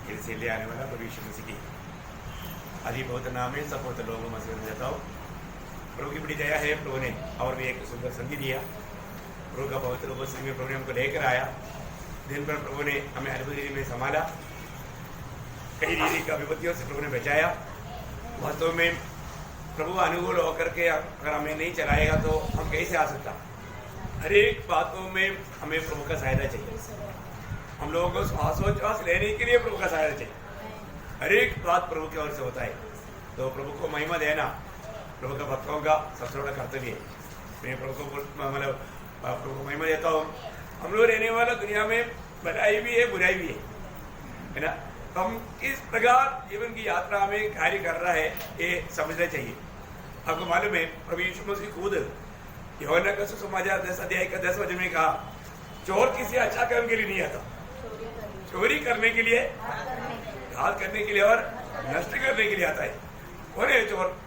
फिर से ले आने वाला प्रभु यीशु मसीह की आदि बहुत नाम है, सब बहुत लोगों में से जाता हूँ। प्रभु की बड़ी दया है, प्रभु ने और भी एक सुंदर संधि दिया। प्रभु का बहुत लोगों से प्रभु ने हमको लेकर आया। दिन भर प्रभु ने हमें अनुभूति में संभाला, कई रीति का विपत्तियों से प्रभु ने बचाया। वास्तव में प्रभु अनुकूल होकर के अगर हमें नहीं चलाएगा तो हम कैसे आ सकता। हर एक बातों में हमें प्रभु का सहायता चाहिए। हम लोगों को श्वासोच्छ्वास लेने के लिए प्रभु का सहायता चाहिए। हर एक बात प्रभु की ओर से होता है, तो प्रभु को महिमा देना प्रभु का भक्तों का सबसे बड़ा कर्तव्य है। मैं प्रभु को मतलब प्रभु को महिमा देता हूँ। हम लोग रहने वाला दुनिया में भलाई भी है, बुराई भी है ना। तो हम किस प्रकार जीवन की यात्रा में कार्य कर रहा है ये समझना चाहिए। आपको मालूम है प्रभु यीशु मसीह खुद यूहन्ना का सुसमाचार 10 अध्याय का 10 वचन में कहा, चोर किसी अच्छा काम के लिए नहीं आता, चोरी करने के लिए, घात करने के लिए और नष्ट करने के लिए आता है। कौन है चोर?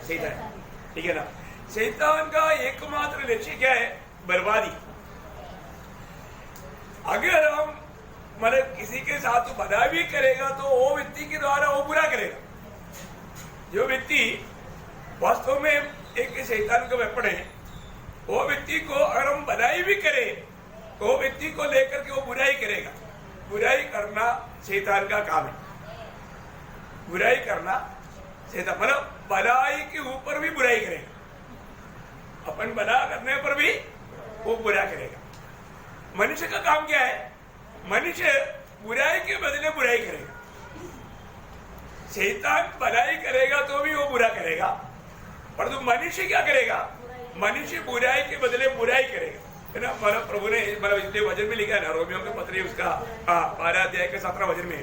शैतान, ठीक है ना। शैतान का एकमात्र लक्ष्य क्या है? बर्बादी। अगर हम मतलब किसी के साथ भला भी करेगा तो वो व्यक्ति के द्वारा वो बुरा करेगा। जो व्यक्ति वास्तव में एक शैतान का वेपन है, वो व्यक्ति को अगर हम भलाई भी करें तो वो व्यक्ति को लेकर के वो बुराई करेगा। बुराई करना शैतान का काम है। बुराई करना शैतान मतलब भलाई के ऊपर भी बुराई करेगा। अपन भला करने पर भी वो बुरा करेगा। मनुष्य का काम क्या है? मनुष्य बुराई के बदले बुराई करेगा। शैतान भलाई करेगा तो भी वो बुरा करेगा, परंतु मनुष्य क्या करेगा? मनुष्य बुराई के बदले बुराई करेगा, है ना। मतलब प्रभु ने मतलब इसलिए वचन में लिखा है ना, रोमियो के पत्र उसका 12 अध्याय के 17 वचन में,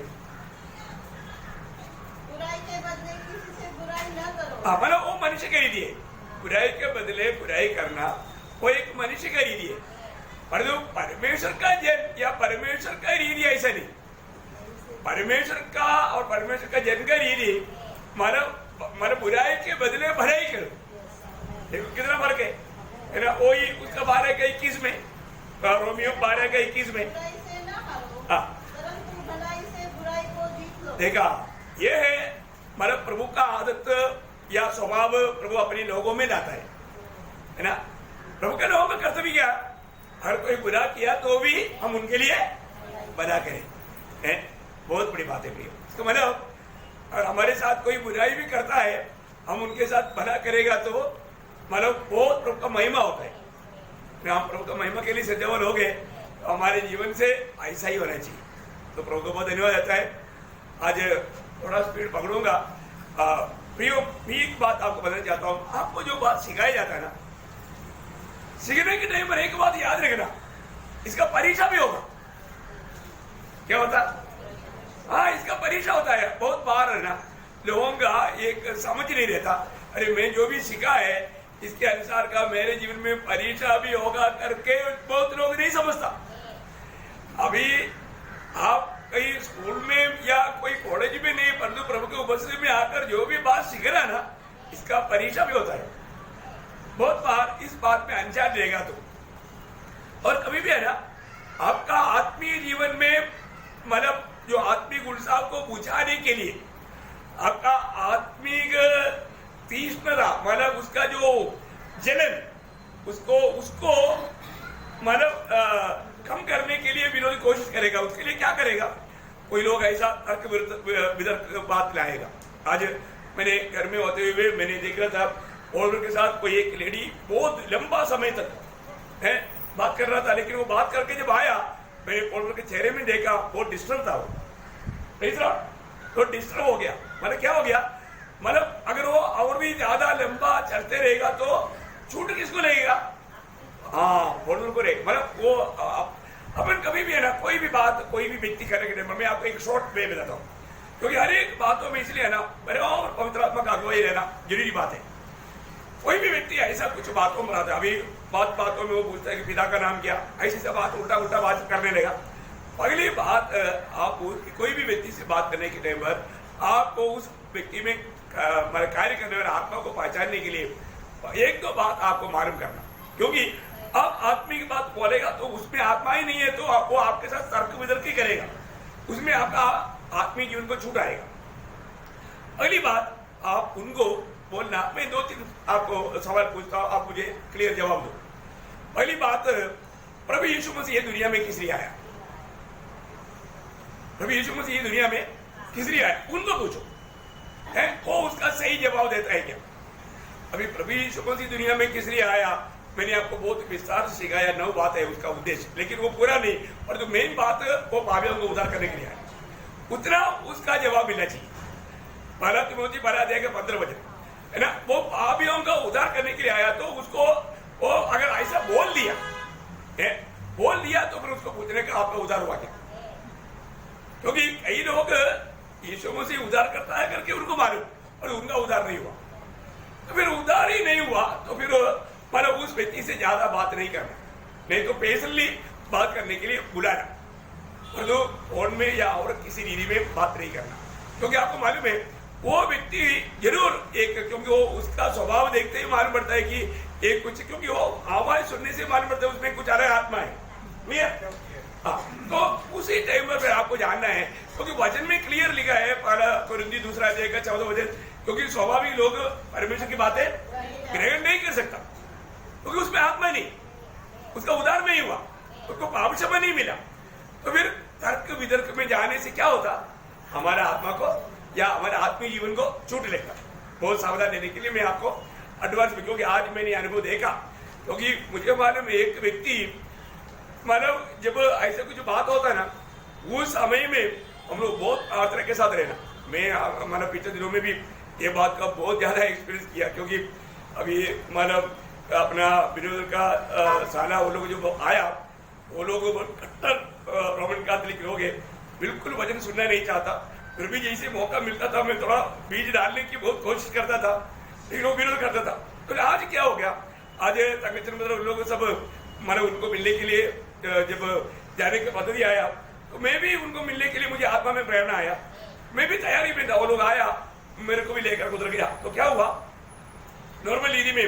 बुराई के बदले किसी से बुराई न करो। मतलब वो मनुष्य का रीति है। बुराई के बदले बुराई करना वो एक मनुष्य का रीति है, परंतु परमेश्वर का जन या परमेश्वर का रीति ऐसा नहीं। परमेश्वर का और परमेश्वर का जन का रीति मतलब बुराई के बदले भलाई करो। देखो कितना फर्क है ना। वही उसका 12 का 21 में, रोमियो 12 का 21 में, बुराई से न हारो, हाँ परंतु भलाई से बुराई को जीत लो। देखा, ये है मतलब प्रभु का आदत या स्वभाव प्रभु अपने लोगों में लाता है ना। प्रभु के लोगों में कर्तव्य क्या? हर कोई बुरा किया तो भी हम उनके लिए भला करें, है बहुत बड़ी बात है प्रिय। इसका मतलब और हमारे साथ कोई बुराई भी करता है, हम उनके साथ भला करेगा तो मतलब बहुत प्रभु का महिमा होता है। हम प्रभु का महिमा के लिए सजल हो गए तो हमारे जीवन से ऐसा ही होना चाहिए। तो प्रभु को बहुत धन्यवाद देता है। आज थोड़ा स्पीड पकड़ूंगा। प्रियो भी एक बात आपको बताना चाहता हूँ। आपको जो बात सिखाया जाता है ना, सीखने के टाइम पर एक बात याद रखना, इसका परीक्षा भी होगा। क्या होता? हाँ, इसका परीक्षा होता है। बहुत बार है ना लोगों का एक समझ नहीं रहता, अरे मैं जो भी सीखा है इसके अनुसार का मेरे जीवन में परीक्षा भी होगा करके बहुत लोग नहीं समझता। अभी आप कहीं स्कूल में या कोई कॉलेज में नहीं, परंतु प्रभु के उपस्थिति में आकर जो भी बात सीख रहा ना, इसका परीक्षा भी होता है। बहुत बार इस बात में अनजान रहेगा तो। और कभी भी है ना आपका आत्मीय जीवन में मतलब जो आत्मिक उत्साह को बुझाने के लिए आपका आत्मिक तीक्ष्णता मतलब उसका जो जलन उसको मतलब कम करने के लिए विरोधी कोशिश करेगा। उसके लिए क्या करेगा? कोई लोग ऐसा तर्क वितर्क बात लाएगा। आज मैंने घर में होते हुए मैंने देख रहा था, और के साथ कोई एक लेडी बहुत लंबा समय तक है बात कर रहा था, लेकिन वो बात करके जब आया मैंने पोलर के चेहरे में देखा बहुत डिस्टर्ब था वो, तो डिस्टर्ब हो गया। मतलब क्या हो गया? मतलब अगर वो और भी ज्यादा लंबा चलते रहेगा तो छूट किसको लगेगा? हाँ, पोलर को रहेगा। मतलब वो अपन कभी भी है ना कोई भी बात कोई भी व्यक्ति करने के टाइम मैं आपको एक शॉर्ट वे बताता हूँ, क्योंकि हर एक बातों में इसलिए है ना मेरे और पवित्र आत्मा का अगुवाई रहना जरूरी बात है। कोई भी व्यक्ति ऐसा कुछ बातों में रहता है, अभी बातों में वो पूछता है कि पिता का नाम क्या, ऐसी सब बात उल्टा बात करने लगा। अगली बात आप कोई भी व्यक्ति से बात करने के टाइम पर आपको उस व्यक्ति में कार्य करने वाले आत्मा को पहचानने के लिए एक दो बात आपको मालूम करना, क्योंकि आप आत्मा की बात बोलेगा तो उसमें आत्मा ही नहीं है तो वो आपके साथ तर्क वितर्क ही करेगा। उसमें आपका आत्मीय जीवन को छूट आएगा। अगली बात आप उनको बोलना, मैं 2-3 आपको सवाल पूछता हूं, आप मुझे क्लियर जवाब दो। पहली बात, प्रभु यीशु मसीह ये दुनिया में किस लिए आया? प्रभु यीशु मसीह ये दुनिया में किस लिए आया? उनको पूछो, है वो उसका सही जवाब देता है क्या? अभी प्रभु यीशु मसीह दुनिया में किस लिए आया मैंने आपको बहुत विस्तार से सिखाया, 9 बात है उसका उद्देश्य, लेकिन वो पूरा नहीं, और जो मेन बात वो पापियों को उद्धार करने के लिए आया, उतना उसका जवाब मिलना चाहिए। पहला तिमोथी 15 वचन है ना, वो पापियों का उद्धार करने के लिए आया, तो उसको वो अगर ऐसा बोल दिया तो फिर उसको पूछने का आपका उद्धार हुआ क्या? क्योंकि कई लोग यीशु मसीह उद्धार करता है करके उनको मालूम, और उनका उद्धार नहीं हुआ, तो फिर उद्धार ही नहीं हुआ तो फिर मतलब उस व्यक्ति से ज्यादा बात नहीं करना, नहीं तो पर्सनली बात करने के लिए बुलाना, और तो फोन में या और किसी रीति में बात नहीं करना, क्योंकि आपको मालूम है वो व्यक्ति जरूर एक, क्योंकि वो उसका स्वभाव देखते ही मालूम पड़ता है कि एक कुछ, क्योंकि वो आवाज सुनने से मालूम पड़ता है उसमें कुछ अलग आत्मा है। हाँ, तो उसी टाइम पर आपको जानना है, क्योंकि वचन में क्लियर लिखा है, पहला कुरिन्थी 2 अध्याय का 14 वचन, क्योंकि स्वाभाविक लोग परमेश्वर की बातें ग्रहण नहीं कर सकता, क्योंकि उसमें आत्मा नहीं, उसका उद्धार नहीं हुआ, उसको पाप क्षमा नहीं मिला, तो फिर तर्क वितर्क में जाने से क्या होता? हमारा आत्मा को या हमारे आत्मीय जीवन को छूट लेगा। बहुत सावधान रहने के लिए मैं आपको एडवांस में, क्योंकि आज मैंने अनुभव देखा, क्योंकि मुझे मालूम एक व्यक्ति मतलब जब ऐसा कुछ बात होता है ना, उस समय में हम लोग बहुत प्रार्थना के साथ रहना। मैं मतलब पिछले दिनों में भी ये बात का बहुत ज्यादा एक्सपीरियंस किया, क्योंकि अभी मतलब अपना विरोध का साला वो लोग जो आया, वो लोग कट्टर रोमन कैथोलिक लोग हैं, बिल्कुल वचन सुनना नहीं चाहता, फिर भी जैसे मौका मिलता था मैं थोड़ा बीज डालने की बहुत कोशिश करता था, लेकिन वो विरोध करता था। तो आज क्या हो गया, आज मतलब लोग सब मतलब उनको मिलने के लिए जब जाने का पद्धति आया, तो मैं भी उनको मिलने के लिए, मुझे आत्मा में प्रेरणा आया, मैं भी तैयारी में था, वो लोग आया मेरे को भी लेकर गुजर गया। तो क्या हुआ, नॉर्मल रीति में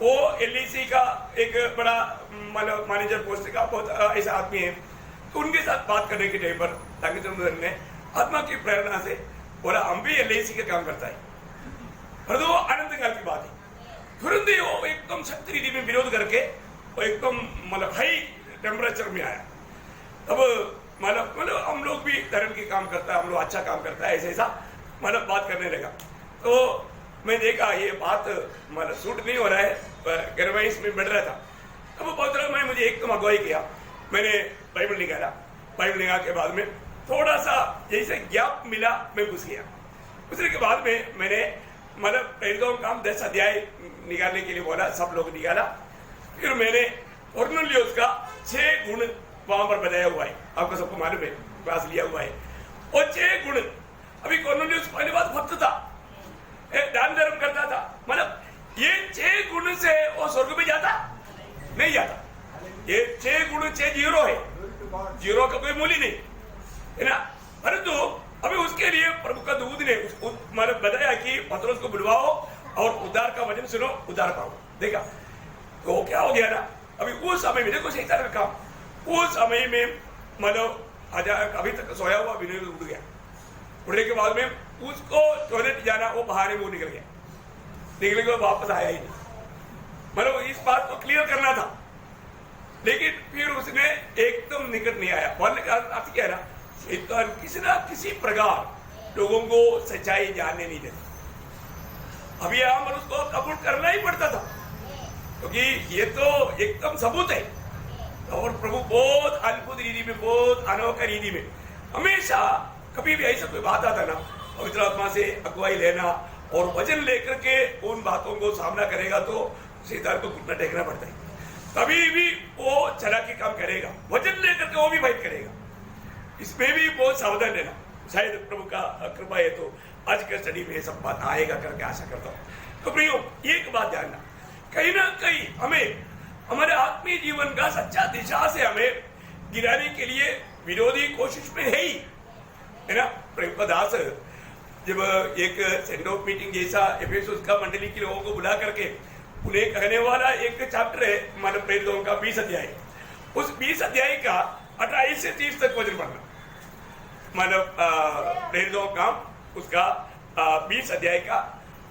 वो LIC का एक बड़ा मतलब मैनेजर पोस्ट का बहुत ऐसा आदमी है, तो उनके साथ बात करने के टाइम पर ताकि ने आत्मा की प्रेरणा से बोला हम भी LIC का काम करता है, पर तो आनंद काल की बात है, तुरंत ही वो एकदम सख्त रीति में विरोध करके वो एकदम मतलब हाई टेम्परेचर में आया। तब मतलब हम लोग भी धर्म के काम करता है, हम लोग अच्छा काम करता है, ऐसा मतलब बात करने लगा। तो मैं देखा ये बात मतलब सूट नहीं हो रहा है, गरमाइश में बढ़ रहा था। तब बहुत मैं मुझे एकदम अगुवाई किया, मैंने बाइबल निकाला, बाइबल निकाल के बाद में थोड़ा सा जैसे गैप मिला मैं घुस गया। घुसने के बाद में मैंने मतलब पहले काम 10 अध्याय निकालने के लिए बोला, सब लोग निकाला, फिर मैंने कोर्नेलियुस का 6 गुण वहां पर बताया हुआ है, आपको सबको मालूम है, क्लास लिया हुआ है, और 6 गुण। अभी कोर्नेलियुस पहली बात भक्त था, दान धर्म करता था, मतलब ये 6 गुण से वो स्वर्ग में जाता नहीं जाता, ये 6 गुण 6 जीरो है, जीरो का कोई मूल्य नहीं है ना। परंतु अभी उसके लिए प्रभु का दूत ने मतलब बताया कि पतरस को बुलवाओ और उद्धार का वचन सुनो, उद्धार पाओ। देखा तो क्या हो गया ना, अभी उस समय में देखो शैतान का काम, उस समय में मतलब अभी तक सोया हुआ विनय उठ गया, उठने के बाद में उसको टॉयलेट जाना, वो बाहर में वो निकल गया, निकलने के बाद वापस आया ही नहीं। मतलब इस बात को क्लियर करना था, लेकिन फिर उसने एकदम निकट नहीं आया। बोलने का अर्थ क्या है ना, शैतान किसी ना किसी प्रकार लोगों को सच्चाई जानने नहीं देता। अभी यहाँ पर उसको कबूल करना ही पड़ता था, क्योंकि ये तो एकदम सबूत है। और प्रभु बहुत अद्भुत रीति में, बहुत अनोखा रीति में, हमेशा कभी भी ऐसा कोई बात आता ना, पवित्र आत्मा से अगुवाई लेना और वचन लेकर के उन बातों को सामना करेगा तो शैतान को घुटना टेकना पड़ता है, तभी भी वो चला के काम करेगा, वचन लेकर के वो भी फाइट करेगा। इसमें भी बहुत सावधान रहना, शायद प्रभु का कृपा है तो आज के स्टडी में सब बात आएगा करके आशा करता हूँ। तो प्रियो एक बात जानना, कहीं ना कहीं हमें हमारे आत्मीय जीवन का सच्चा दिशा से हमें गिराने के लिए विरोधी कोशिश में है ही, है ना। प्रभु का दास जब एक सेंड ऑफ मीटिंग जैसा एफेसुस का मंडली के लोगों को बुला करके उन्हें कहने वाला एक चैप्टर है मतलब प्रेरितों का 20 अध्याय, उस 20 अध्याय का 28 से 30 तक वचन पढ़ना। मतलब प्रेरितों का काम उसका 20 अध्याय का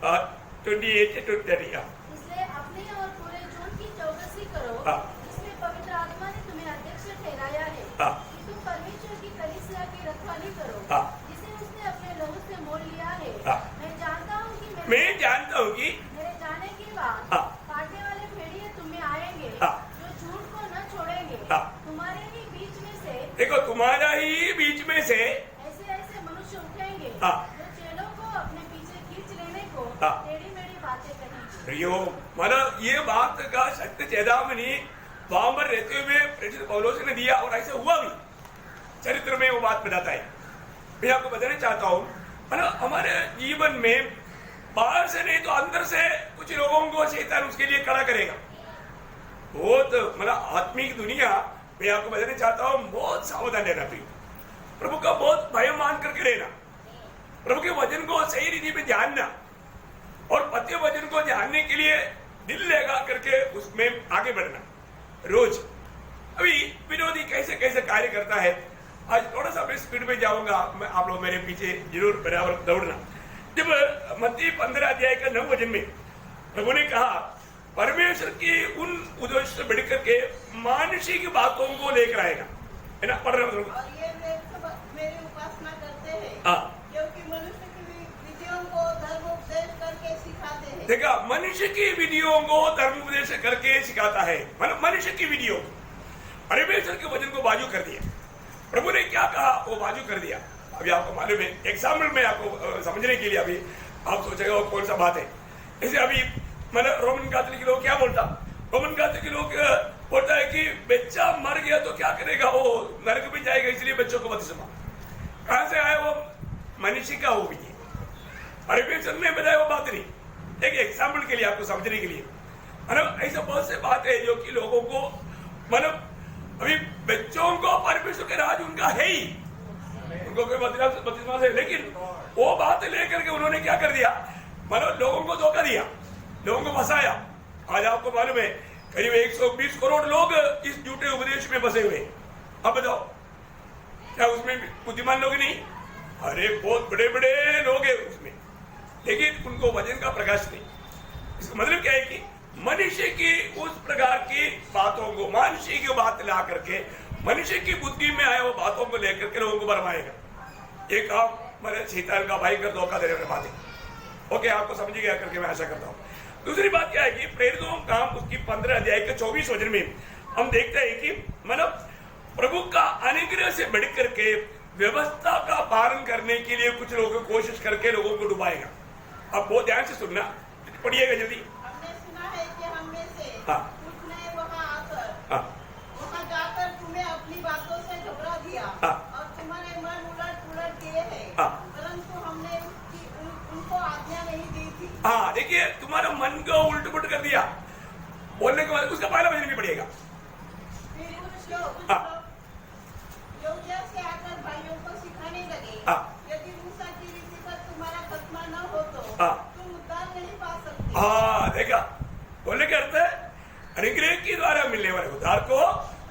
28 से 30 का। इसलिए अपनी और पूरे जून की चौकसी करो, हाँ। जिसमें पवित्र आत्मा ने तुम्हें अध्यक्ष ठहराया है हाँ। कि तुम परमेश्वर की कलीसिया की रखवाली करो, हाँ। जिसे उसने अपने लहू से मोल लिया है। हाँ। मैं जानता हूँ कि मैं जानता हूँ कि मेरे जाने के बाद हाँ। काटने वाले भेड़िए तुम्हें आएंगे, हाँ। जो झूठ को न छोड़ेंगे। हाँ। तुम्हारे ही बीच में से देखो तुम्हारा ही बीच में से ऐसे ऐसे मनुष्य उठेंगे, हाँ। जो चेलों को अपने पीछे खींच लेने को हाँ। टेढ़ी मेढ़ी बातें कहेंगे। प्रियो मतलब ये बात का सत्य चेतावनी वहां पर रहते हुए प्रेरित पौलुस ने दिया और ऐसे हुआ भी, चरित्र में वो बात बताता है। मैं आपको बताना चाहता हूँ मतलब हमारे जीवन में बाहर से नहीं तो अंदर से कुछ लोगों को शैतान उसके लिए खड़ा करेगा। बहुत मतलब आत्मिक दुनिया मैं आपको बताना चाहता हूँ बहुत सावधान रहना प्रियो, प्रभु का बहुत भय मान करके रहना, प्रभु के वचन को सही रीति में जानना और पत्य वचन को जानने के लिए दिल लगा करके उसमें आगे बढ़ना रोज। अभी विरोधी कैसे कैसे कार्य करता है, आज थोड़ा सा मैं स्पीड में जाऊंगा, मैं आप लोग मेरे पीछे जरूर बराबर दौड़ना। जब मत्ती 15 अध्याय का 9 वचन में प्रभु ने कहा परमेश्वर की उन उद्देश्य से बढ़कर के मानसिक बातों को लेकर आएगा, है ना, पढ़ रहा हूं। और ये मेरी उपासना करते हैं हाँ। क्योंकि मनुष्य की विधियों को धर्म उपदेश करके सिखाते हैं। देखा, मनुष्य की विधियों को धर्म उपदेश करके सिखाता है, मतलब मनुष्य की विधियों परमेश्वर के वचन को बाजू कर दिया। प्रभु ने क्या कहा वो बाजू कर दिया। अभी आपको मालूम है, एग्जाम्पल में आपको समझने के लिए अभी आप सोचेगा वो कौन सा बात है। जैसे अभी मतलब रोमन कैथोलिक लोग क्या बोलता, रोमन कैथोलिक लोग बोलता है कि बच्चा मर गया तो क्या करेगा, वो नरक में जाएगा, इसलिए बच्चों को बपतिस्मा। कहां से आया वो, मनुष्य का वो भी है, परमेश्वर ने बताया वो बात नहीं। एक एग्जाम्पल के लिए आपको समझने के लिए, मतलब ऐसा बहुत से बात है जो कि लोगों को मतलब अभी बच्चों को परमेश्वर के राज उनका है ही, उनको कोई बपतिस्मा से, लेकिन वो बात लेकर के उन्होंने क्या कर दिया, मतलब लोगों को धोखा दिया, लोगों को फंसाया। आज आपको मालूम है करीब 120 करोड़ लोग इस झूठे उपदेश में फंसे हुए। अब बताओ क्या उसमें बुद्धिमान लोग नहीं, अरे बहुत बड़े बड़े लोग हैं उसमें, लेकिन उनको वचन का प्रकाश नहीं। इसका मतलब क्या है कि मनुष्य की उस प्रकार की बातों को, मनुष्य की बात ला करके मनुष्य की बुद्धि में आए वो बातों को लेकर के लोगों को भरमाएगा। ये काम मतलब शैतान का भाई कर धोखा देने वाली बात है। ओके, आपको समझ गया करके मैं आशा करता हूँ। दूसरी बात क्या है कि प्रेरितों का काम उसकी 15 अध्याय के 24 वचन में हम देखते हैं कि मतलब प्रभु का अनुग्रह से बढ़ करके व्यवस्था का पालन करने के लिए कुछ लोगों को कोशिश करके लोगों को डुबाएगा। अब बहुत ध्यान से सुनना, पढ़िएगा जल्दी। हमने सुना है कि हम में से हाँ। कुछ ने हाँ। वहाँ जाकर तुम्हें अपनी बातों से घबरा दिया हाँ। और तुम्हारे मन उलट पुलट किए हैं, हाँ। परंतु हमने उनको आज्ञा नहीं दी थी। हाँ, देखिए तुम्हारा मन को उल्ट पुलट कर दिया बोलने के बाद उसका पहला वचन भी पढ़िएगा। फिर कुछ लोग हाँ। यहूदिया से आकर भाइयों को सिखाने लगे, हाँ। यदि मूसा की रीति पर तुम्हारा खत्मा न हो तो हाँ। तुम उद्धार नहीं पा सकते। हाँ, देखा बोलने के अर्थ है अनुग्रह के द्वारा मिलने वाले उद्धार को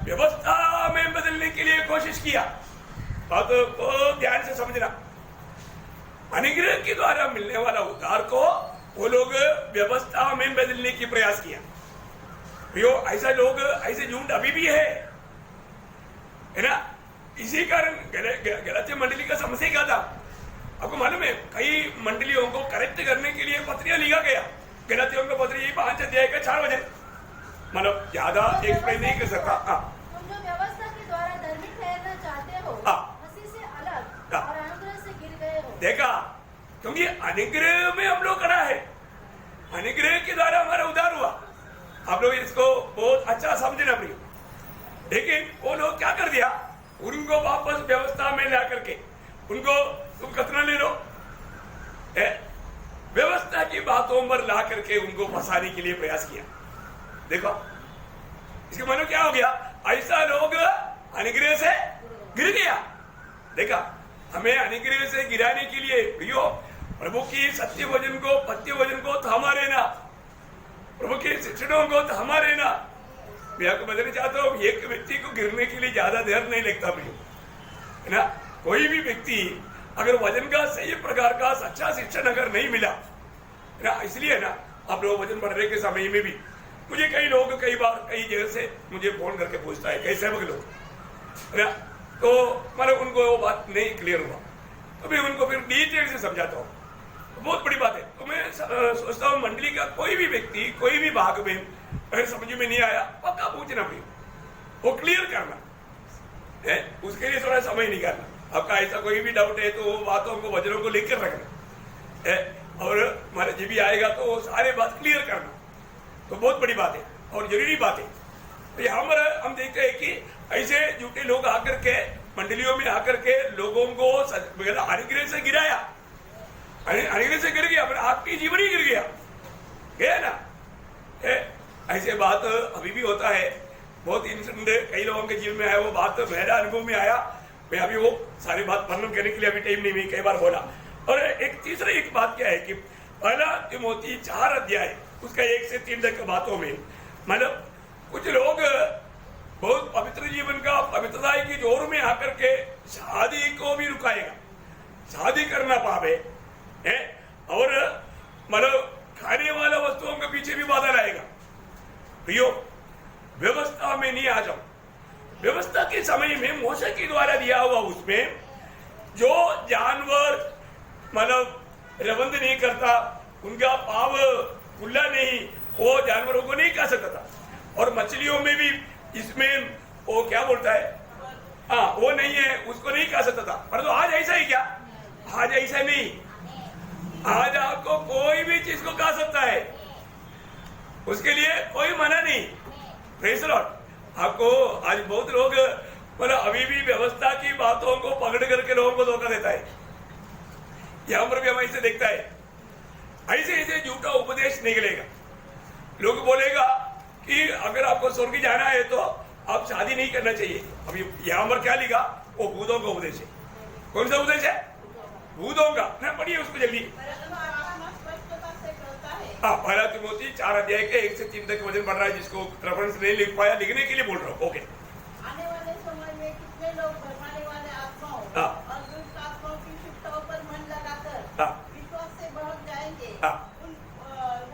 व्यवस्था में बदलने के लिए कोशिश किया। बात को ध्यान से समझना, अनुग्रह के द्वारा मिलने वाला उद्धार को वो लोग व्यवस्था में बदलने की प्रयास किया। यो ऐसा लोग, ऐसे झूठ अभी भी है ना। इसी कारण गलातिया मंडली का समस्या क्या था आपको मालूम है, कई मंडलियों को करेक्ट करने के लिए पत्रियां लिखा गया। गलातियों का पत्र यही 5 अध्याय का 4 वचन, मतलब ज्यादा एक्सप्लेन नहीं कर सकता। तुम जो व्यवस्था के द्वारा धर्मी ठहरना चाहते हो, मसीह से अलग और अनुग्रह से गिर गए हो। देखा, क्योंकि अनुग्रह में हम लोग खड़ा है, अनुग्रह के द्वारा हमारा उद्धार हुआ। आप लोग इसको बहुत अच्छा समझना प्रिय। लेकिन वो लोग क्या कर दिया, उनको वापस व्यवस्था में ला करके उनको तुम खतना ले लो, व्यवस्था की बातों पर ला करके उनको फंसाने के लिए प्रयास किया। देखो इसका मतलब क्या हो गया, ऐसा लोग अनुग्रह से गिर गया। देखा, हमें अनुग्रह से गिराने के लिए प्रियो प्रभु की सत्य वचन को, पत्य वचन को थामा रहना, प्रभु के शिक्षणों को थामा रहना। मैं आपको बताना चाहता हूँ, एक व्यक्ति को गिरने के लिए ज्यादा देर नहीं लगता प्रियो, है ना। कोई भी व्यक्ति अगर वजन का सही प्रकार का सच्चा शिक्षण अगर नहीं मिला ना, इसलिए ना आप लोग वजन बढ़ने के समय में भी मुझे कई लोग कई बार कई जगह से मुझे फोन करके पूछता है, कई सेवक लोग है ना, तो मतलब उनको वो बात नहीं क्लियर हुआ तो मैं उनको फिर डिटेल से समझाता हूँ। तो बहुत बड़ी बात है। तो मैं सोचता हूँ मंडली का कोई भी व्यक्ति कोई भी भाग में अगर समझ में नहीं आया पक्का पूछना, फिर वो क्लियर करना है, उसके लिए थोड़ा समय निकालना। आपका ऐसा कोई भी डाउट है तो वो बातों को वजनों को लेकर रखना है, और हमारे जी भी आएगा तो वो सारे बात क्लियर करना, तो बहुत बड़ी बात है और जरूरी बात है। तो यहाँ पर हम देखते हैं कि ऐसे झूठे लोग आकर के मंडलियों में आकर के लोगों को अनुग्रह से गिराया, अनुग्रह से गिर गया, अपना आपकी जीवन ही गिर गया ना। ऐसे बात अभी भी होता है, बहुत इंसिडेंट कई लोगों के जीवन में आया, वो बात मेरा अनुभव में आया। मैं अभी वो सारी बात वर्णन करने के लिए अभी टाइम नहीं, मैं कई बार बोला। और एक तीसरा एक बात क्या है कि पहला तिमोथी 4 अध्याय उसका 1 से 3 तक बातों में मतलब कुछ लोग बहुत पवित्र जीवन का पवित्रता की जोर में आकर के शादी को भी रुकाएगा, शादी करना पावे है, और मतलब खाने वाला वस्तुओं के पीछे भी बाधा लाएगा। प्रियो, व्यवस्था में नहीं आ जाओ। व्यवस्था के समय में मोशे के द्वारा दिया हुआ उसमें जो जानवर मतलब रवंद नहीं करता, उनका पाव खुला नहीं, वो जानवरों को नहीं खा सकता था। और मछलियों में भी इसमें वो क्या बोलता है, हाँ वो नहीं है, उसको नहीं खा सकता था। परंतु आज ऐसा ही क्या? आज ऐसा नहीं, आज आपको कोई भी चीज को खा सकता है, उसके लिए कोई मना नहीं। Praise the Lord. आपको आज बहुत लोग मतलब अभी भी व्यवस्था की बातों को पकड़ करके लोगों को धोखा देता है। यहां पर भी हम ऐसे देखता है, ऐसे ऐसे झूठा उपदेश निकलेगा। लोग बोलेगा कि अगर आपको स्वर्ग जाना है तो आप शादी नहीं करना चाहिए। अभी यहां पर क्या लिखा, वो भूतों का उपदेश है। कौन सा उपदेश है? भूतों का ना, पढ़िए उसको जल्दी। हाँ, पहला तिमोथी 4 अध्याय के 1 से 3 तक वजन बढ़ रहा है, जिसको रेफरेंस नहीं लिख पाया लिखने के लिए बोल रहा हूँ। ओके। आने वाले समय में कितने लोग भरमाने वाले आत्माओं और दुष्ट आत्माओं की शिक्षाओं पर मन लगाकर विश्वास से बहक जाएंगे।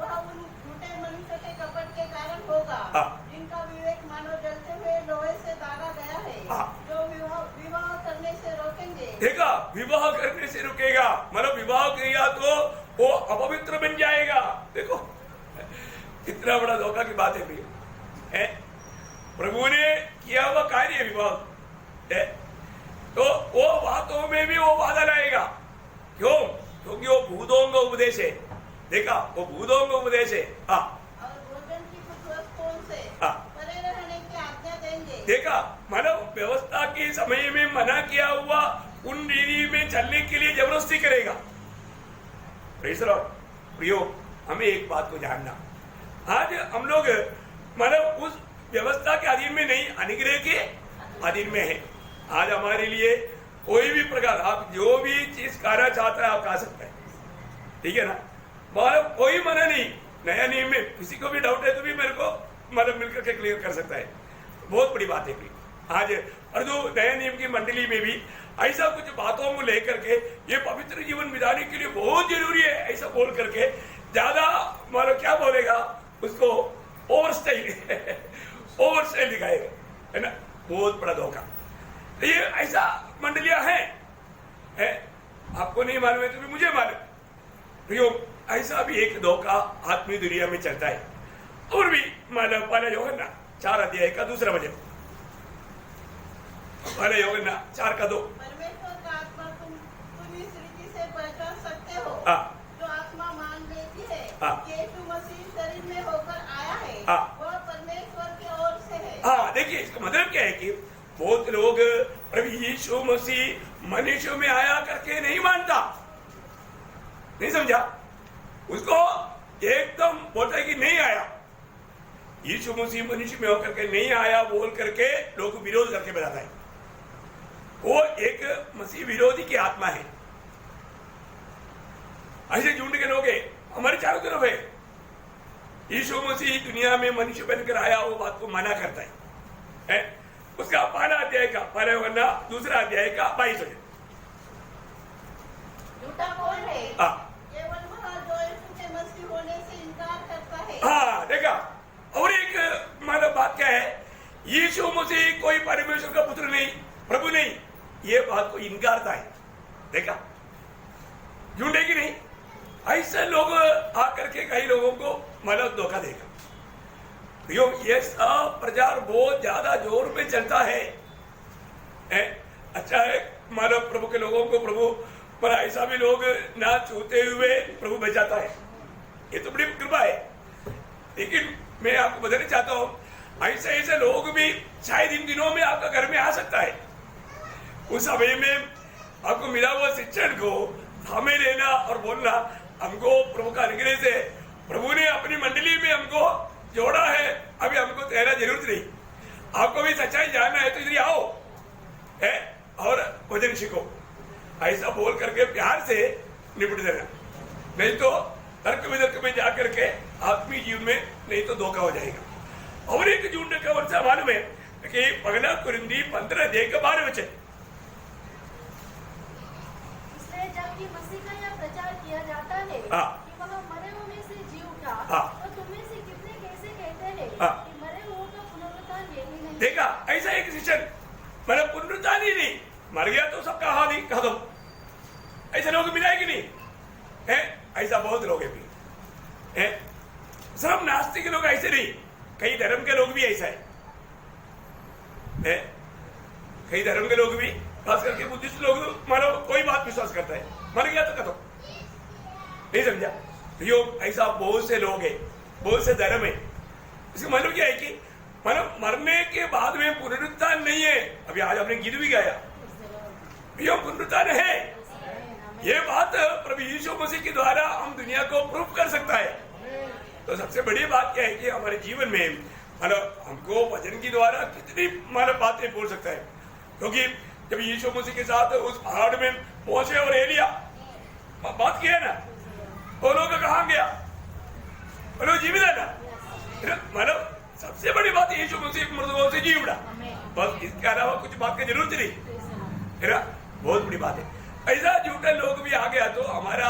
वह उन झूठे मनुष्य के कपट के कारण होगा, जिनका विवेक मानो जलते हुए लोहे से दागा गया है, जो विवाह करने से रोकेंगे। देखा, विवाह करने से रुकेगा, मतलब विवाह किया तो वो अपवित्र बन जाएगा। देखो कितना बड़ा धोखा की बात है भैया। प्रभु ने किया हुआ कार्य विवाह है, तो वो बातों में भी वो बाधा लाएगा। क्यों? क्योंकि वो भूतों का उपदेश है। देखा, वो भूतों का उपदेश है। हाँ, और भोजन की कुछ वस्तुओं से परे रहने की आज्ञा देंगे। देखा, मतलब व्यवस्था के समय में मना किया हुआ उन रीति में चलने के लिए जबरदस्ती करेगा। Praise the Lord. प्रियो, हमें एक बात को जानना, आज हम लोग मतलब उस व्यवस्था के अधीन में नहीं, अनुग्रह के अधीन में है। आज हमारे लिए कोई भी प्रकार आप जो भी चीज खाना चाहता है आप खा सकते हैं, ठीक है ना, मतलब कोई मना नहीं। नया नियम में किसी को भी डाउट है तो भी मेरे को मतलब मिलकर के क्लियर कर सकता है। बहुत बड़ी बात है आज। और जो नया नियम की मंडली में भी ऐसा कुछ बातों को लेकर के ये पवित्र जीवन बिताने के लिए बहुत जरूरी है ऐसा बोल करके ज्यादा मतलब क्या बोलेगा उसको ओवर स्टाइल दिखाएगा, है ना, बहुत बड़ा धोखा। तो ये ऐसा मंडलियां हैं, आपको नहीं मालूम है तो भी मुझे मालूम। ऐसा भी एक धोखा आत्मीय दुनिया में चलता है। और भी मतलब पहला यूहन्ना 4 अध्याय का 2 वचन, पहला यूहन्ना 4 का 2। परमेश्वर का आत्मा तुम इस रीति से पहचान सकते हो, जो आत्मा मान लेती है कि यीशु मसीह शरीर में होकर आया है, वह परमेश्वर की ओर से है। हाँ, देखिए इसका मतलब क्या है कि बहुत लोग प्रभु यीशु मसीह मनुष्य में आया करके नहीं मानता, नहीं समझा, उसको एकदम बोलता है कि नहीं आया, यीशु मसीह मनुष्य में होकर के नहीं आया बोल करके लोग विरोध करके बताता है। वो एक मसीह विरोधी की आत्मा है। ऐसे झुंड के लोग हमारे चारों तरफ है। यीशु मसीह दुनिया में मनुष्य बनकर आया, वो बात को मना करता है। उसका पहला अध्याय का 2 अध्याय का 22 वचन, कोई परमेश्वर का पुत्र नहीं, प्रभु नहीं, ये बात को इनकारता है। देखा झूठ है कि नहीं? ऐसे लोग आकर के कई लोगों को मतलब धोखा देगा। ये सब प्रचार बहुत ज्यादा जोर पे चलता है। अच्छा है मानव प्रभु के लोगों को प्रभु पर ऐसा भी लोग ना छूते हुए प्रभु बचाता है, ये तो बड़ी कृपा है। लेकिन मैं आपको बताना चाहता हूँ, ऐसे ऐसे लोग भी शायद इन दिनों में आपका घर में आ सकता है। उस समय में आपको मिला हुआ शिक्षण को थामे लेना और बोलना, हमको प्रभु का अनुग्रह से प्रभु ने अपनी मंडली में हमको जोड़ा है, अभी हमको तेरा जरूरत नहीं, आपको भी सच्चाई जानना है तो इधर आओ है और वचन सीखो। ऐसा बोल करके प्यार से निपट देना, नहीं तो तर्क वितर्क में जाकर के आत्मीय जीवन में नहीं तो धोखा हो जाएगा। और एक झूठ का वर्षा मालूम है कि पगला कुरिंदी 15:12 वचन, इसलिए जबकि मसीह का यह प्रचार किया जाता है कि वह मरे हुओं में से जी उठा, तो तुम में से कितने कैसे कहते हैं कि मरे हुओं का पुनरुत्थान यही नहीं। देखा ऐसा एक शिक्षण, मतलब पुनरुत्थान ही नहीं, मर गया तो सब कहा नहीं कह दो, ऐसे लोग मिला है कि नहीं है? ऐसा बहुत लोग है, सब नास्तिक लोग ऐसे नहीं, कई धर्म के लोग भी ऐसा है, कई धर्म के लोग भी, खास करके बुद्धिस्ट लोग मानो कोई बात विश्वास करता है, मर गया तो कहो, नहीं समझा? यो ऐसा बहुत से लोग हैं, बहुत से धर्म है। इसका मतलब क्या है कि मतलब मरने के बाद में पुनरुत्थान नहीं है। अभी आज आपने गीत भी गाया, यो पुनरुत्थान है, ये बात प्रभु यीशु मसीह के द्वारा हम दुनिया को प्रूफ कर सकता है। तो सबसे बड़ी बात क्या है कि हमारे जीवन में मतलब हमको वचन के द्वारा कितनी मतलब बातें बोल सकता है, क्योंकि जब यीशु मसीह के साथ उस पहाड़ में मोशे और एलिया बात किया ना, वो लोग कहाँ गया, वो लोग जीवित है ना। मतलब सबसे बड़ी बात यीशु मसीह मर्दों से जी उड़ा, बस इसके अलावा कुछ बात की जरूरत नहीं है ना, बहुत बड़ी बात है। ऐसा झूठे लोग भी आ गया तो हमारा